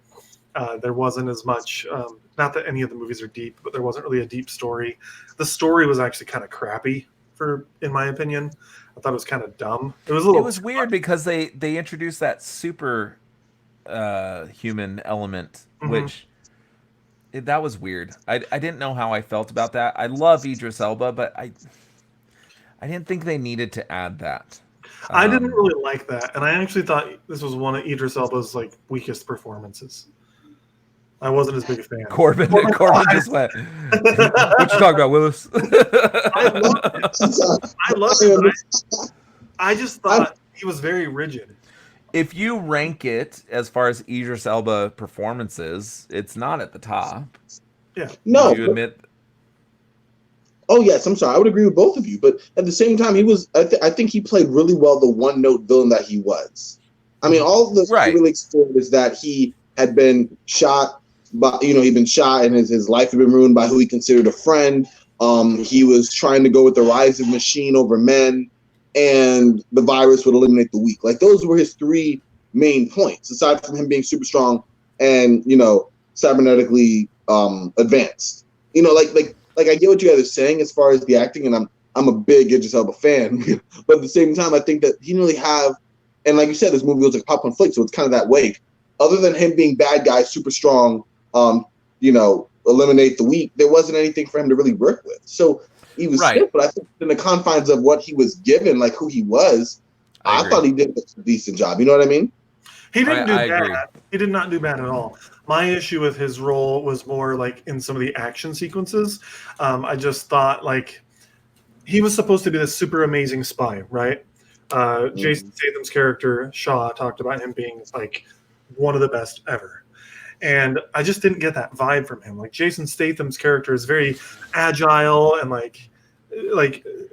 There wasn't as much, not that any of the movies are deep, but there wasn't really a deep story. The story was actually kind of crappy, in my opinion. I thought it was kind of dumb. It was weird because they introduced that super human element, which that was weird. I didn't know how I felt about that. I love Idris Elba, but I didn't think they needed to add that. I didn't really like that, and I actually thought this was one of Idris Elba's like weakest performances. I wasn't as big a fan. Corbin just went. What you talking about, Willis? I loved it. I just thought he was very rigid. If you rank it as far as Idris Elba performances, it's not at the top. Yeah. No. Do you admit? Oh yes, I'm sorry. I would agree with both of you, but at the same time, he was. I think he played really well the one-note villain that he was. I mean, all the really explored is that he had been shot. But he'd been shot and his life had been ruined by who he considered a friend. He was trying to go with the rise of machine over men, and the virus would eliminate the weak. Like those were his 3 main points, aside from him being super strong and cybernetically advanced. Like I get what you guys are saying as far as the acting, and I'm a big Idris Elba fan, but at the same time, I think that he didn't really have, and like you said, this movie was like a popcorn flick, so it's kind of that way. Other than him being bad guy, super strong. Eliminate the weak. There wasn't anything for him to really work with. So he was sick, but I think in the confines of what he was given, like who he was, I thought he did a decent job. You know what I mean? He didn't do bad. He did not do bad at all. My issue with his role was more like in some of the action sequences. I just thought like he was supposed to be this super amazing spy, right? Jason Statham's character, Shaw, talked about him being like one of the best ever. And I just didn't get that vibe from him. Like Jason Statham's character is very agile and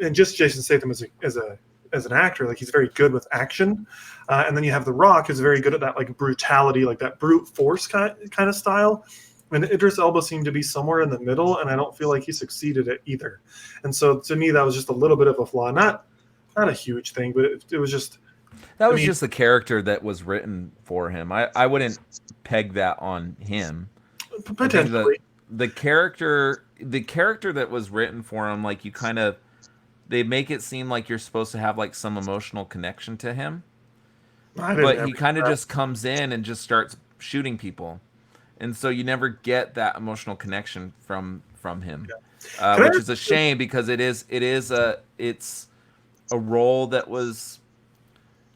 and just Jason Statham as an actor, like he's very good with action. And then you have The Rock, who's very good at that like brutality, like that brute force kind of style. And Idris Elba seemed to be somewhere in the middle, and I don't feel like he succeeded at either. And so to me, that was just a little bit of a flaw. Not a huge thing, but it was just. That was just the character that was written for him. I wouldn't peg that on him. Potentially. The character that was written for him, like they make it seem like you're supposed to have like some emotional connection to him. But he kind of just comes in and just starts shooting people. And so you never get that emotional connection from him. Yeah. Which is a shame because it's a role that was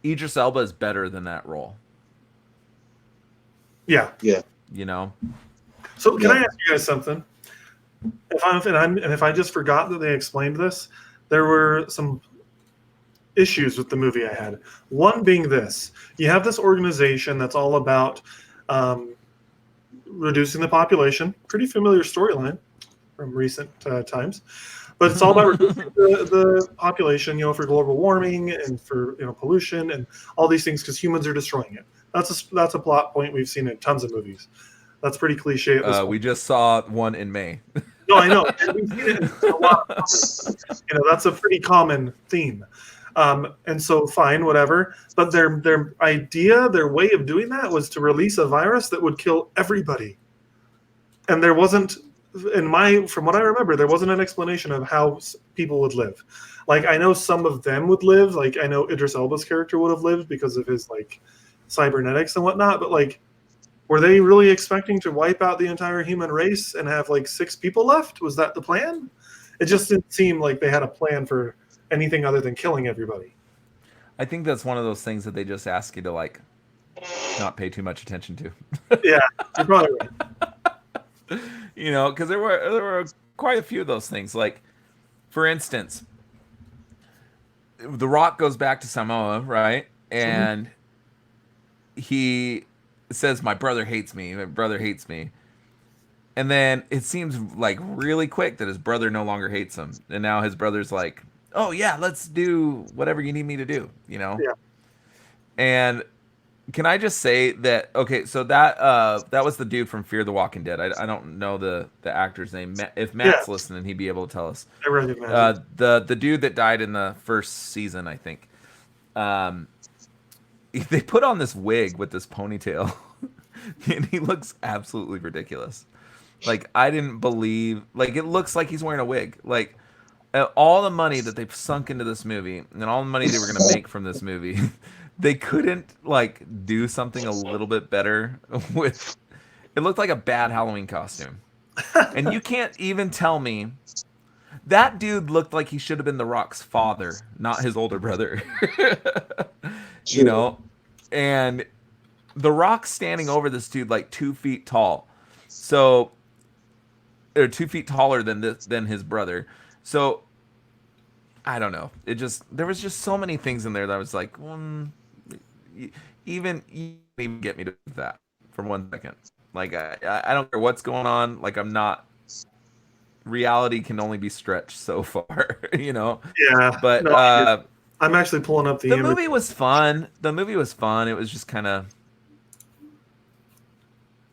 Idris Elba is better than that role. Yeah. So can I ask you guys something? If I just forgot that they explained this, there were some issues with the movie I had. One being this: you have this organization that's all about reducing the population. Pretty familiar storyline from recent times. But it's all about reducing the population, for global warming and for pollution and all these things because humans are destroying it. That's a plot point we've seen in tons of movies. That's pretty cliche. At this point. We just saw one in May. No, I know. We've seen it in a lot of that's a pretty common theme. And so fine, whatever. But their idea, their way of doing that was to release a virus that would kill everybody. And there wasn't. From what I remember, there wasn't an explanation of how people would live. Like, I know some of them would live. Like, I know Idris Elba's character would have lived because of his, like, cybernetics and whatnot. But, like, were they really expecting to wipe out the entire human race and have like 6 people left? Was that the plan? It just didn't seem like they had a plan for anything other than killing everybody. I think that's one of those things that they just ask you to like not pay too much attention to. Yeah, you're probably right. You know, because there were quite a few of those things. Like, for instance, The Rock goes back to Samoa, right? And he says, "My brother hates me. My brother hates me." And then it seems like really quick that his brother no longer hates him, and now his brother's like, "Oh yeah, let's do whatever you need me to do," you know. Yeah. And can I just say that? Okay, so that was the dude from Fear the Walking Dead. I don't know the actor's name. If Matt's listening, he'd be able to tell us. I recognize the dude that died in the first season, I think. They put on this wig with this ponytail, and he looks absolutely ridiculous. Like, I didn't believe, like, it looks like he's wearing a wig. Like, all the money that they've sunk into this movie and all the money they were going to make from this movie, they couldn't, like, do something a little bit better with, it looked like a bad Halloween costume. And you can't even tell me, that dude looked like he should have been The Rock's father, not his older brother. You know? And The Rock's standing over this dude like 2 feet tall. So, or 2 feet taller than his brother. So, I don't know. There was just so many things in there that I was like, you even get me to that for 1 second. Like, I don't care what's going on. Like, I'm not. Reality can only be stretched so far, you know. Yeah. But no, I'm actually pulling up the movie was fun. The movie was fun. It was just kind of.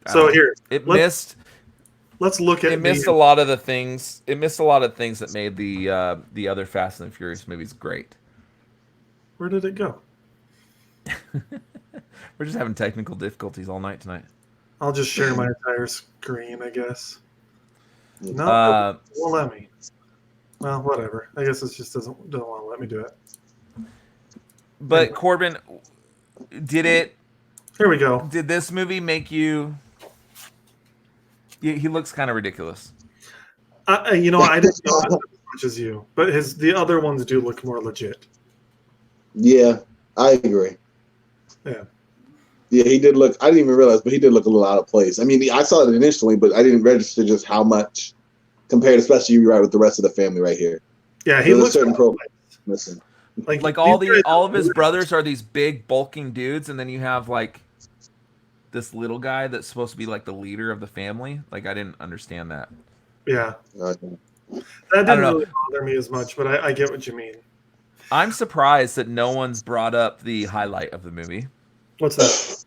So here Let's look at. It missed a lot of the things. It missed a lot of things that made the other Fast and Furious movies great. Where did it go? We're just having technical difficulties all night tonight. I'll just share my entire screen, I guess. No, it won't let me. Well, whatever. I guess it just doesn't want to let me do it. But anyway. Corban, did it? Here we go. Did this movie make you? He looks kind of ridiculous. I didn't notice as much as you, but the other ones do look more legit. Yeah, I agree. Yeah. Yeah, he did look. I didn't even realize, but he did look a little out of place. I mean, I saw it initially, but I didn't register just how much compared, especially with the rest of the family right here. Yeah, he looks certain pro missing. Like all of his brothers are these big bulking dudes, and then you have like this little guy that's supposed to be like the leader of the family. Like, I didn't understand that. Yeah, Okay. that didn't really bother me as much, but I get what you mean. I'm surprised that no one's brought up the highlight of the movie. What's that?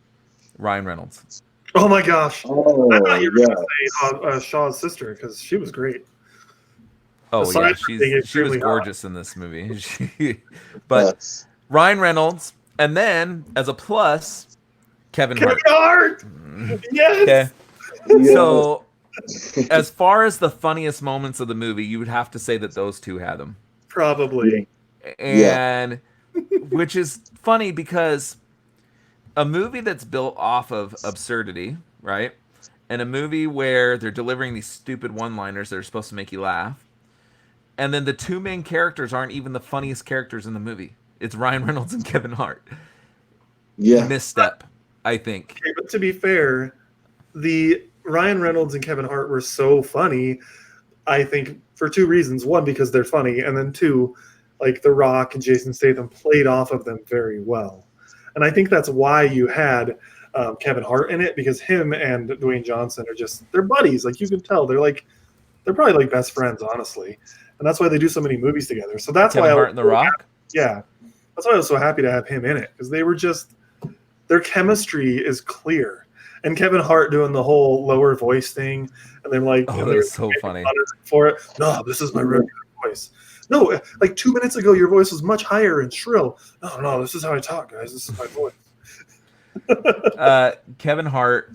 Ryan Reynolds. Oh my gosh! Oh, I thought you were going to say Shaw's sister, because she was great. Oh yeah, she was gorgeous in this movie. But Ryan Reynolds, and then as a plus, Kevin Hart. Yes. Okay. So, as far as the funniest moments of the movie, you would have to say that those two had them. Probably. And which is funny because a movie that's built off of absurdity, right? And a movie where they're delivering these stupid one-liners that are supposed to make you laugh. And then the two main characters aren't even the funniest characters in the movie. It's Ryan Reynolds and Kevin Hart. Yeah. Misstep, I think. Okay, but to be fair, the Ryan Reynolds and Kevin Hart were so funny, I think, for two reasons. One, because they're funny, and then two, like The Rock and Jason Statham played off of them very well. And I think that's why you had Kevin Hart in it, because him and Dwayne Johnson they're buddies. Like, you can tell they're probably like best friends, honestly. And that's why they do so many movies together. So that's Kevin why Hart and The Rock? Yeah. That's why I was so happy to have him in it, because they were their chemistry is clear. And Kevin Hart doing the whole lower voice thing, and then like, oh, that's so funny for it. No, this is my regular voice. No, like 2 minutes ago, your voice was much higher and shrill. No, this is how I talk, guys. This is my voice. Kevin Hart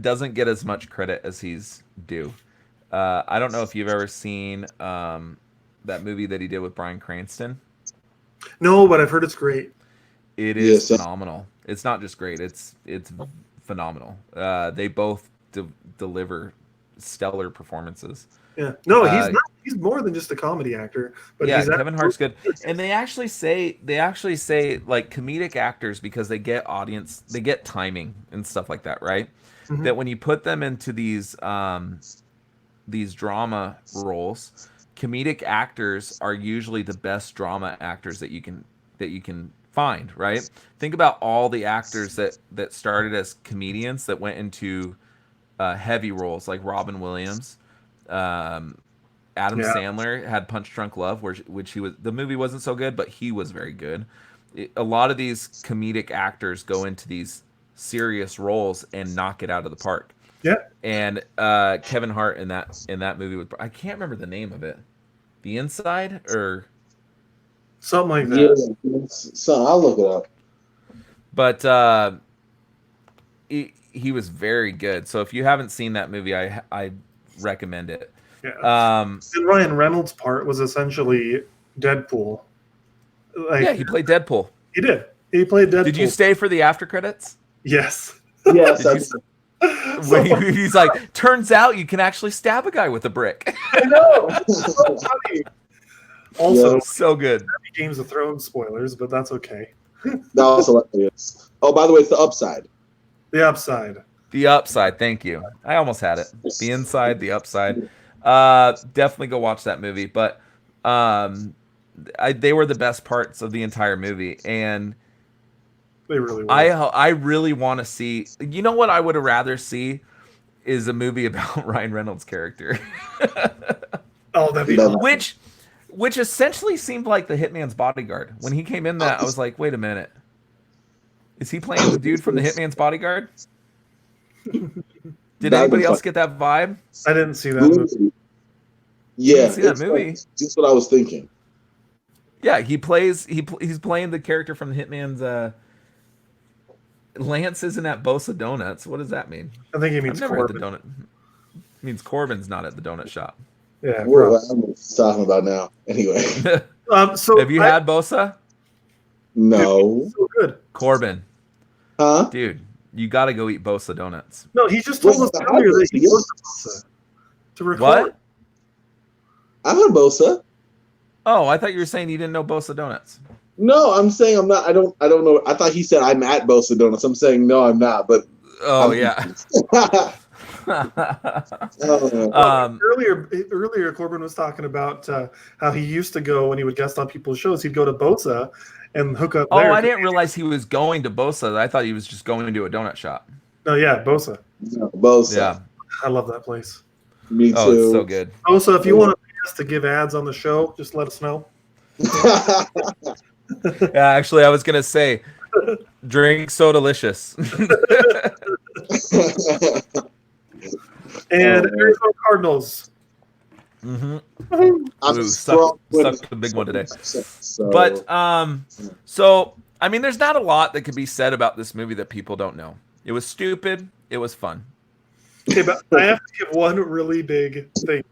doesn't get as much credit as he's due. I don't know if you've ever seen that movie that he did with Bryan Cranston. No, but I've heard it's great. It is phenomenal. It's not just great. It's phenomenal. They both deliver stellar performances. Yeah, no, he's not. He's more than just a comedy actor. But yeah, he's Kevin Hart's good, and they actually say like comedic actors, because they get timing and stuff like that, right? Mhm. That when you put them into these drama roles, comedic actors are usually the best drama actors that you can find, right? Think about all the actors that started as comedians that went into heavy roles, like Robin Williams. Adam Sandler had Punch Drunk Love, which the movie wasn't so good, but he was very good. A lot of these comedic actors go into these serious roles and knock it out of the park. Yeah. And Kevin Hart in that movie, I can't remember the name of it. The Inside or something like that. Yeah, so I'll look it up. But he was very good. So if you haven't seen that movie, I recommend it. Yeah. And Ryan Reynolds' part was essentially Deadpool. Yeah, he played Deadpool. He did. He played Deadpool. Did you stay for the after credits? Yes. Yes. He's like, turns out you can actually stab a guy with a brick. I know. So funny. Also, so good. Games of Thrones spoilers, but that's okay. That was hilarious. Oh, by the way, it's The Upside. The Upside. The Upside. Thank you. I almost had it. The Inside, The Upside. Definitely go watch that movie. But they were the best parts of the entire movie, and they really were. I really want to see. You know what I would have rather see is a movie about Ryan Reynolds' character. Oh, that'd be awesome. Which essentially seemed like the Hitman's Bodyguard. When he came in that, I was like, wait a minute. Is he playing the dude from the Hitman's Bodyguard? Did anybody else get that vibe? I didn't see that movie. Yeah, see that movie. Just what I was thinking. Yeah, he's playing the character from the Hitman's. Lance isn't at Bosa Donuts. What does that mean? I think he means Corban. It means Corbin's not at the donut shop. Yeah, what I'm talking about now. Anyway, so have you had Bosa? No. So good. Corbin, huh? Dude, you got to go eat Bosa donuts. No, he just told us earlier that he goes to Bosa to record. What? I've had Bosa. Oh, I thought you were saying you didn't know Bosa donuts. No, I'm saying I'm not. I don't know. I thought he said I'm at Bosa Donuts. I'm saying no, I'm not. But yeah. Earlier, Corban was talking about how he used to go when he would guest on people's shows. He'd go to Bosa and hook up. Oh, I didn't realize he was going to Bosa. I thought he was just going to a donut shop. No, yeah, Bosa. No, Bosa. Yeah, I love that place. Me too. Oh, it's so good. Bosa, if you want to pay us to give ads on the show, just let us know. Yeah, actually, I was gonna say, drink so delicious. And Arizona Cardinals. Mm-hmm. I'm sucked the big one today. But so I mean, there's not a lot that could be said about this movie that people don't know. It was stupid. It was fun. Okay, but I have to give one really big thing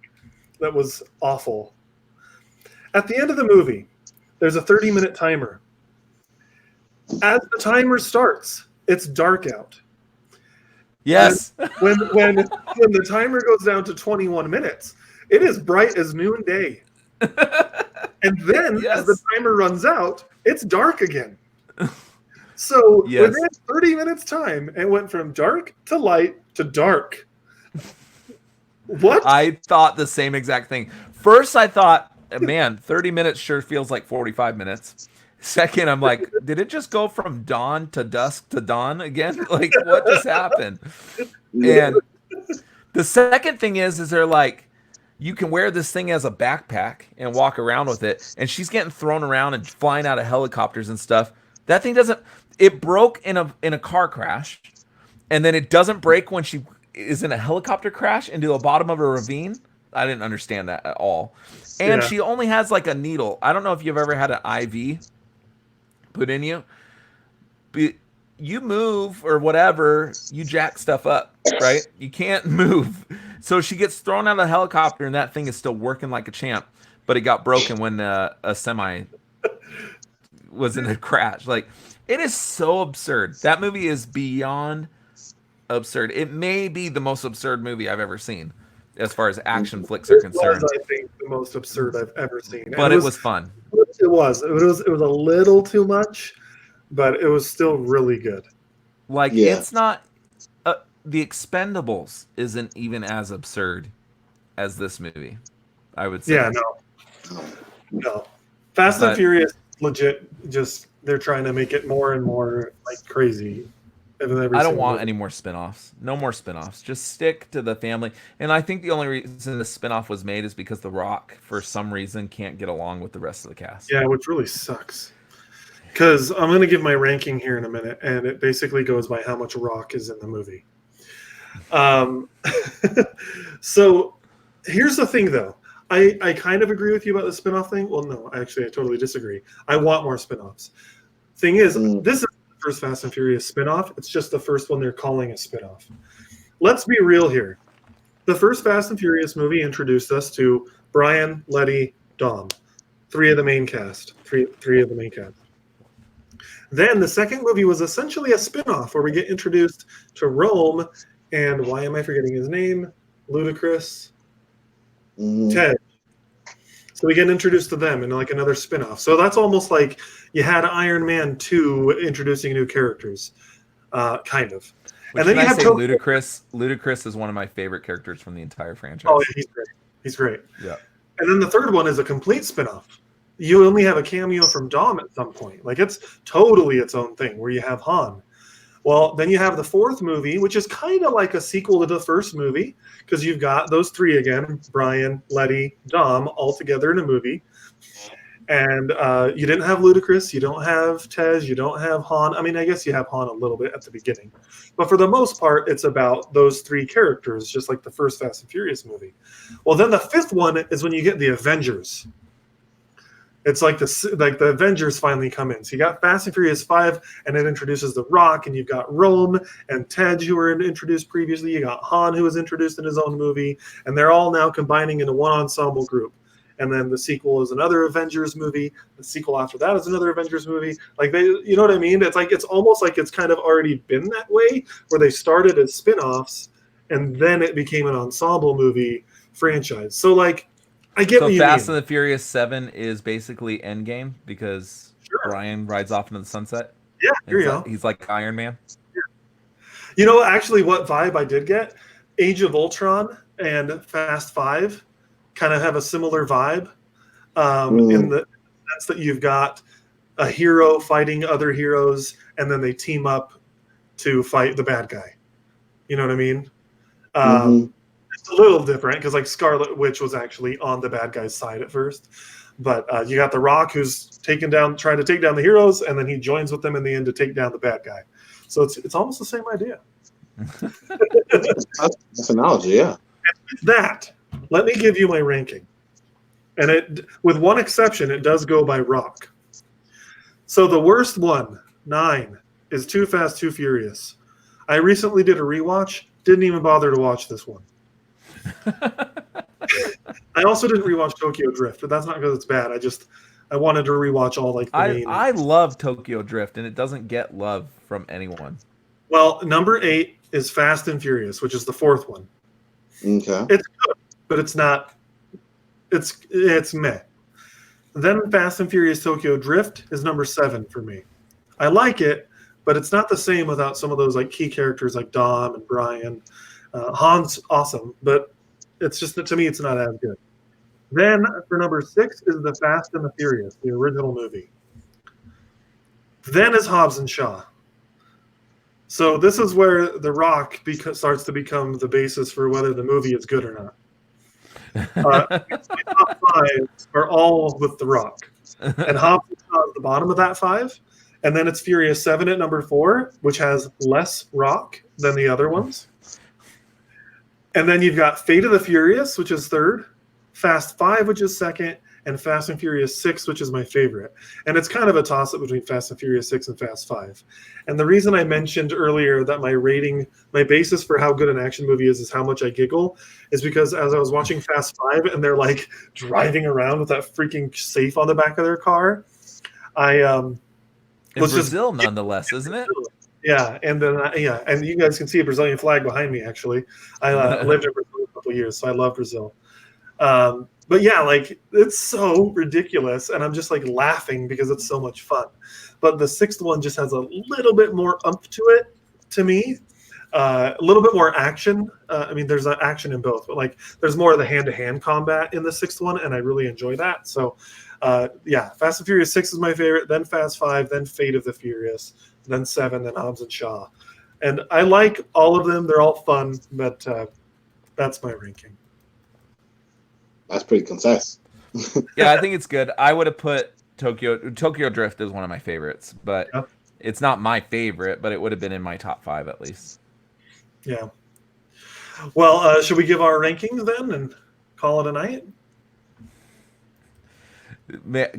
that was awful. At the end of the movie, there's a 30-minute timer. As the timer starts, it's dark out. Yes. When the timer goes down to 21 minutes, it is bright as noonday. And then as the timer runs out, it's dark again. So within 30 minutes time, it went from dark to light to dark. What? I thought the same exact thing. First, I thought, man, 30 minutes sure feels like 45 minutes. Second, I'm like, did it just go from dawn to dusk to dawn again? Like, what just happened? And the second thing is they're like, you can wear this thing as a backpack and walk around with it. And she's getting thrown around and flying out of helicopters and stuff. That thing it broke in a car crash. And then it doesn't break when she is in a helicopter crash into the bottom of a ravine. I didn't understand that at all. And she only has like a needle. I don't know if you've ever had an IV put in you. But you move or whatever, you jack stuff up, right? You can't move. So she gets thrown out of the helicopter and that thing is still working like a champ. But it got broken when a semi was in a crash. Like, it is so absurd. That movie is beyond absurd. It may be the most absurd movie I've ever seen, as far as action flicks are concerned. Was, I think, the most absurd I've ever seen. But it was fun. It was a little too much, but it was still really good. Like it's not. The Expendables isn't even as absurd as this movie, I would say. Yeah, no. Fast and Furious, legit. Just they're trying to make it more and more like crazy. I don't want any more spinoffs. No more spinoffs. Just stick to the family. And I think the only reason the spinoff was made is because The Rock, for some reason, can't get along with the rest of the cast. Yeah, which really sucks. Because I'm going to give my ranking here in a minute, and it basically goes by how much Rock is in the movie. So here's the thing, though. I kind of agree with you about the spinoff thing. Well, no, actually, I totally disagree. I want more spinoffs. Thing is, this is the first Fast and Furious spinoff. It's just the first one they're calling a spinoff. Let's be real here. The first Fast and Furious movie introduced us to Brian, Letty, Dom. Three of the main cast. Then the second movie was essentially a spinoff where we get introduced to Rome and why am I forgetting his name? Ludacris. Ted. So we get introduced to them in like another spinoff. So that's almost like you had Iron Man 2 introducing new characters, kind of. And then you have Ludacris. Ludacris is one of my favorite characters from the entire franchise. Oh, yeah, he's great. Yeah. And then the third one is a complete spinoff. You only have a cameo from Dom at some point. Like it's totally its own thing where you have Han. Well, then you have the fourth movie, which is kind of like a sequel to the first movie because you've got those three again, Brian, Letty, Dom, all together in a movie. And you didn't have Ludacris, you don't have Tej, you don't have Han. I mean, I guess you have Han a little bit at the beginning. But for the most part, it's about those three characters, just like the first Fast and Furious movie. Well, then the fifth one is when you get the Avengers. It's like the Avengers finally come in. So you got Fast and Furious 5, and it introduces The Rock, and you've got Rome and Tej, who were introduced previously. You got Han, who was introduced in his own movie, and they're all now combining into one ensemble group. And then the sequel is another Avengers movie. The sequel after that is another Avengers movie. Like you know what I mean? It's like it's almost like it's kind of already been that way, where they started as spin-offs, and then it became an ensemble movie franchise. So like. I get what you mean. Fast and the Furious 7 is basically Endgame because Brian rides off into the sunset. Yeah, here you go. He's like Iron Man. Yeah. You know, actually, what vibe I did get? Age of Ultron and Fast 5 kind of have a similar vibe in the sense that you've got a hero fighting other heroes, and then they team up to fight the bad guy. You know what I mean? It's a little different because like Scarlet Witch was actually on the bad guy's side at first, but you got The Rock who's trying to take down the heroes, and then he joins with them in the end to take down the bad guy. So it's almost the same idea. That's an analogy, yeah. And with that, let me give you my ranking, and it with one exception, it does go by Rock. So the worst one, 9, is Too Fast, Too Furious. I recently did a rewatch. Didn't even bother to watch this one. I also didn't rewatch Tokyo Drift, but that's not because it's bad. I wanted to rewatch all like the main. I love Tokyo Drift, and it doesn't get love from anyone. Well, number 8 is Fast and Furious, which is the fourth one. Okay, it's good, but it's not. It's meh. Then Fast and Furious Tokyo Drift is number 7 for me. I like it, but it's not the same without some of those like key characters like Dom and Brian. Han's awesome, but it's just to me it's not as good. Then for number 6 is the Fast and the Furious, the original movie. Then is Hobbs and Shaw. So this is where The Rock starts to become the basis for whether the movie is good or not. My top 5 are all with The Rock, and Hobbs and Shaw is the bottom of that 5. And then it's Furious 7 at number 4, which has less Rock than the other ones. And then you've got Fate of the Furious, which is 3rd, Fast 5, which is 2nd, and Fast and Furious 6, which is my favorite. And it's kind of a toss-up between Fast and Furious 6 and Fast 5. And the reason I mentioned earlier that my basis for how good an action movie is how much I giggle, is because as I was watching Fast 5 and they're like driving around with that freaking safe on the back of their car, In Brazil, nonetheless, isn't it? Yeah, and then and you guys can see a Brazilian flag behind me. Actually, I lived in Brazil a couple of years, so I love Brazil. But yeah, like it's so ridiculous, and I'm just like laughing because it's so much fun. But the sixth one just has a little bit more umph to it to me, a little bit more action. I mean, there's action in both, but like there's more of the hand-to-hand combat in the sixth one, and I really enjoy that. So, yeah, Fast and Furious 6 is my favorite, then Fast 5, then Fate of the Furious, then 7, then Hobbs and Shaw. And I like all of them. They're all fun, but that's my ranking. That's pretty concise. Yeah, I think it's good. I would have put Tokyo Drift is one of my favorites, but it's not my favorite, but it would have been in my top 5 at least. Yeah. Well, should we give our rankings then and call it a night?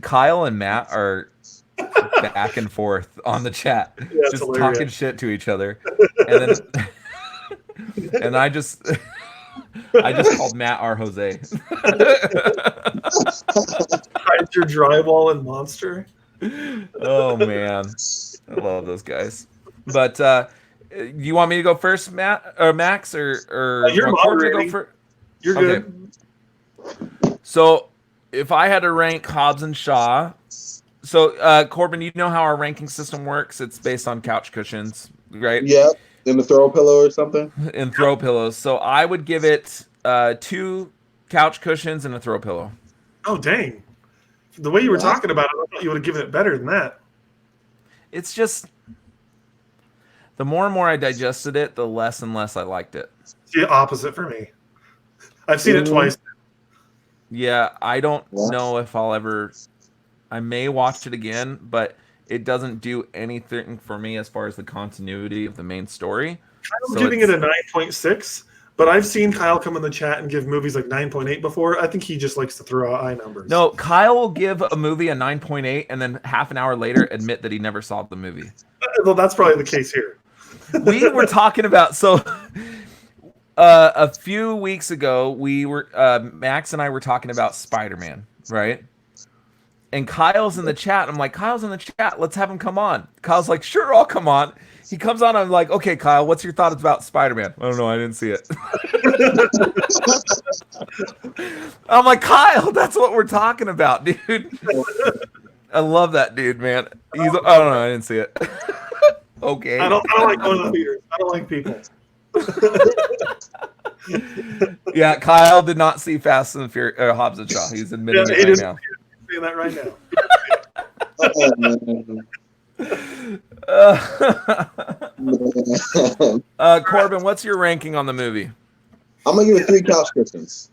Kyle and Matt are back and forth on the chat, just hilarious. Talking shit to each other, and then and I just called Matt our Jose. Hide your drywall and monster. Oh man, I love those guys. But you want me to go first, Matt or Max, or you're moderating. You're good. Okay. So if I had to rank Hobbs and Shaw, so Corbin, you know how our ranking system works? It's based on couch cushions, right? Yeah, in the throw pillow or something. In throw pillows. So I would give it 2 couch cushions and a throw pillow. Oh dang! The way you were talking about it, I thought you would have given it better than that. It's just the more and more I digested it, the less and less I liked it. It's the opposite for me. I've seen it twice. Yeah, I don't know if I'll ever. I may watch it again, but it doesn't do anything for me as far as the continuity of the main story. I'm giving it a 9.6, but I've seen Kyle come in the chat and give movies like 9.8 before. I think he just likes to throw out high numbers. No, Kyle will give a movie a 9.8 and then half an hour later admit that he never saw the movie. Well, that's probably the case here. We were talking about a few weeks ago, we were Max and I were talking about Spiderman, right? And Kyle's in the chat. I'm like, Kyle's in the chat. Let's have him come on. Kyle's like, sure, I'll come on. He comes on. I'm like, okay, Kyle, what's your thoughts about Spider-Man? I don't know. I didn't see it. I'm like, Kyle, that's what we're talking about, dude. I love that dude, man. I don't know. I didn't see it. Okay. I don't like going to the theaters. I don't like people. Yeah, Kyle did not see Fast and Furious, Hobbs and Shaw. He's admitting it right now. Saying that right now. Corbin, what's your ranking on the movie? I'm gonna give it 3 couch cushions.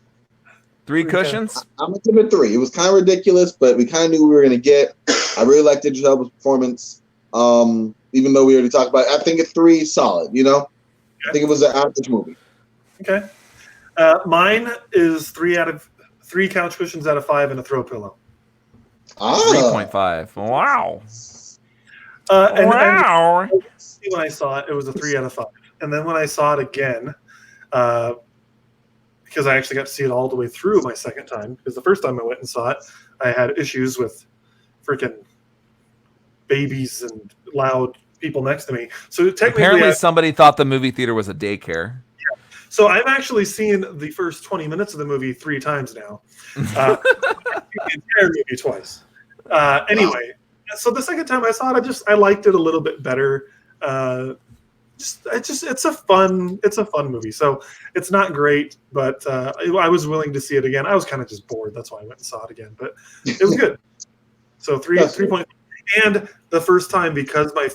3 cushions? I'm gonna give it 3. It was kind of ridiculous, but we kind of knew we were gonna get. I really liked Idris Elba's performance. Even though we already talked about it, I think it's 3 solid. You know, okay. I think it was an average movie. Okay. Mine is 3 couch cushions out of 5 and a throw pillow. 3.5. Wow. Wow. And when I saw it, it was a 3 out of 5. And then when I saw it again, because I actually got to see it all the way through my second time, because the first time I went and saw it, I had issues with freaking babies and loud people next to me. So technically, apparently somebody thought the movie theater was a daycare. Yeah. So I've actually seen the first 20 minutes of the movie 3 times now. The entire movie twice. Anyway, so the second time I saw it, I liked it a little bit better. It's a fun movie. So it's not great, but I was willing to see it again. I was kind of just bored. That's why I went and saw it again, but it was good. So 3.5. And the first time, because my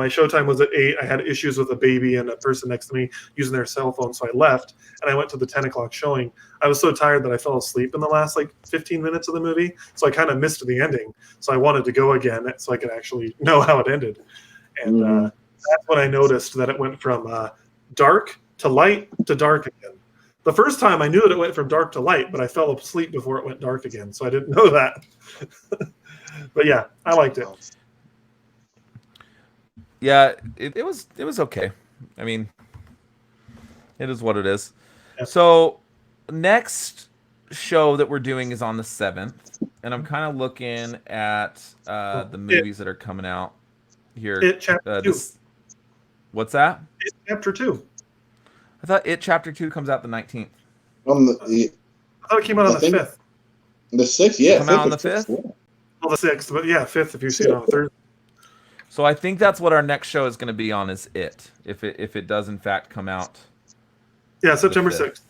showtime was at 8, I had issues with a baby and a person next to me using their cell phone, so I left and I went to the 10 o'clock showing. I was so tired that I fell asleep in the last 15 minutes of the movie, so I kind of missed the ending. So I wanted to go again so I could actually know how it ended. And that's when I noticed that it went from dark to light to dark again. The first time I knew that it went from dark to light, but I fell asleep before it went dark again, so I didn't know that. But yeah, I liked it. Yeah, it was okay. I mean, it is what it is. Yeah. So next show that we're doing is on the 7th, and I'm kind of looking at the movies that are coming out here. What's that? It's chapter 2. I thought Chapter 2 comes out the 19th. I thought it came out on the 5th. The 6th, yeah. Come out on the 5th? Yeah. Well, the 6th, but yeah, 5th if you see it on Thursday. So I think that's what our next show is going to be on, is it. If it does in fact come out. Yeah, September 6th.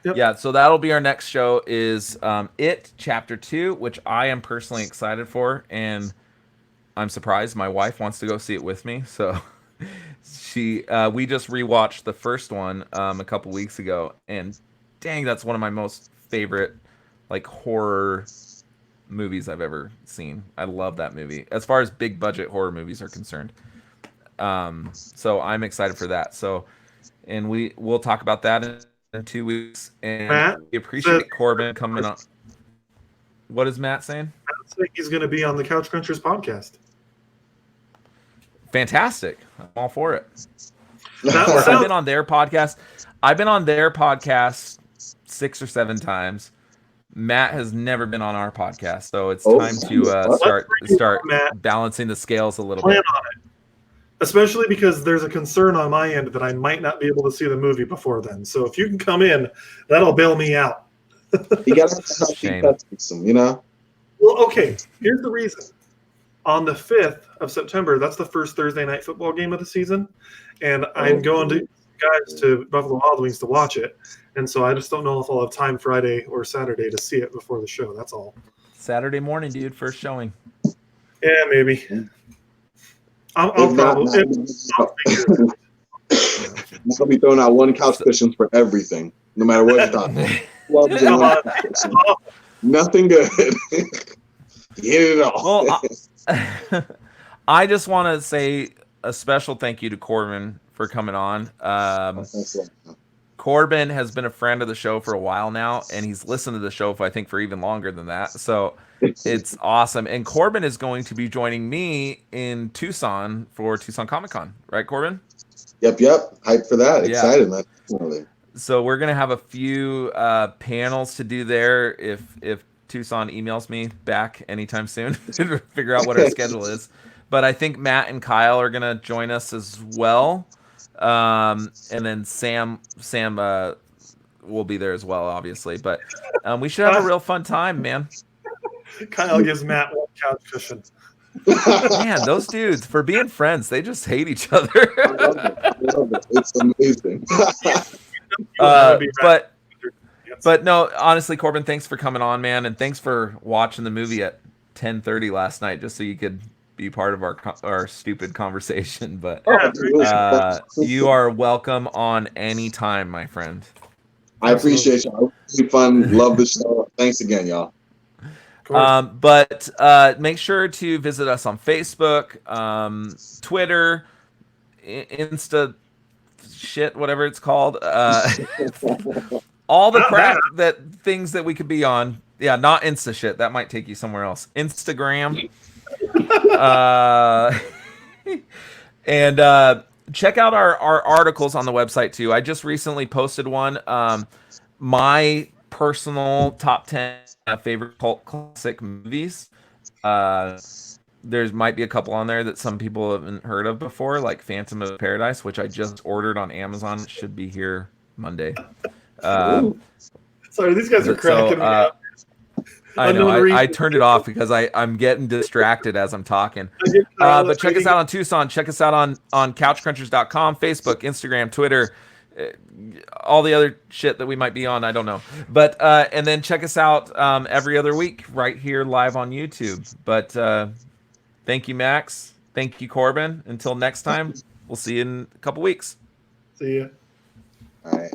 Yep. Yeah, so that'll be our next show, is It Chapter 2, which I am personally excited for, and I'm surprised my wife wants to go see it with me. So we just rewatched the first one a couple weeks ago, and dang, that's one of my most favorite like horror movies I've ever seen. I love that movie as far as big budget horror movies are concerned. So I'm excited for that. So, and we'll talk about that in 2 weeks. And Matt, we appreciate Corban coming on. What is Matt saying? Matt's saying he's going to be on the Couch Crunchers podcast. Fantastic! I'm all for it. That I've been on their podcast. I've been on their podcast 6 or 7 times. Matt has never been on our podcast, so it's time to start balancing the scales a little bit. On it. Especially because there's a concern on my end that I might not be able to see the movie before then. So if you can come in, that'll bail me out. You got to some, you know? Well, okay. Here's the reason. On the 5th of September, that's the first Thursday night football game of the season, and I'm going to guys to Buffalo Wild Wings to watch it, and so I just don't know if I'll have time Friday or Saturday to see it before the show. That's all. Saturday morning, dude, first showing. Yeah, maybe. I'll probably. I'll be throwing out one couch cushions for everything, no matter what you're talking. Nothing good. Get it all. Well, I just want to say a special thank you to Corban for coming on. Corban has been a friend of the show for a while now, and he's listened to the show for even longer than that. So it's awesome. And Corban is going to be joining me in Tucson for Tucson Comic-Con. Right, Corban? Yep. Hype for that. Yeah. Excited, man. So we're going to have a few panels to do there if Tucson emails me back anytime soon to figure out what our schedule is. But I think Matt and Kyle are going to join us as well. And then Sam will be there as well, obviously. But we should have a real fun time, man. Kyle gives Matt one couch cushion. Man, those dudes, for being friends, they just hate each other. I love it. It's amazing. But no, honestly, Corban, thanks for coming on, man, and thanks for watching the movie at 10:30 last night, just so you could be part of our stupid conversation. But you are welcome on any time, my friend. I appreciate y'all. Really fun. Love the show. Thanks again, y'all. But make sure to visit us on Facebook, Twitter, Insta, shit, whatever it's called. All the crap things that we could be on. Yeah, not Insta shit. That might take you somewhere else. Instagram. And check out our articles on the website too. I just recently posted one. My personal top 10 favorite cult classic movies. There might be a couple on there that some people haven't heard of before, like Phantom of Paradise, which I just ordered on Amazon. It should be here Monday. Sorry, these guys are cracking me up. I know. I turned it off because I'm getting distracted as I'm talking. But check us out on Tucson. Check us out on couchcrunchers.com, Facebook, Instagram, Twitter, all the other shit that we might be on. I don't know. But and then check us out every other week right here live on YouTube. But thank you, Max. Thank you, Corban. Until next time, we'll see you in a couple weeks. See ya. All right.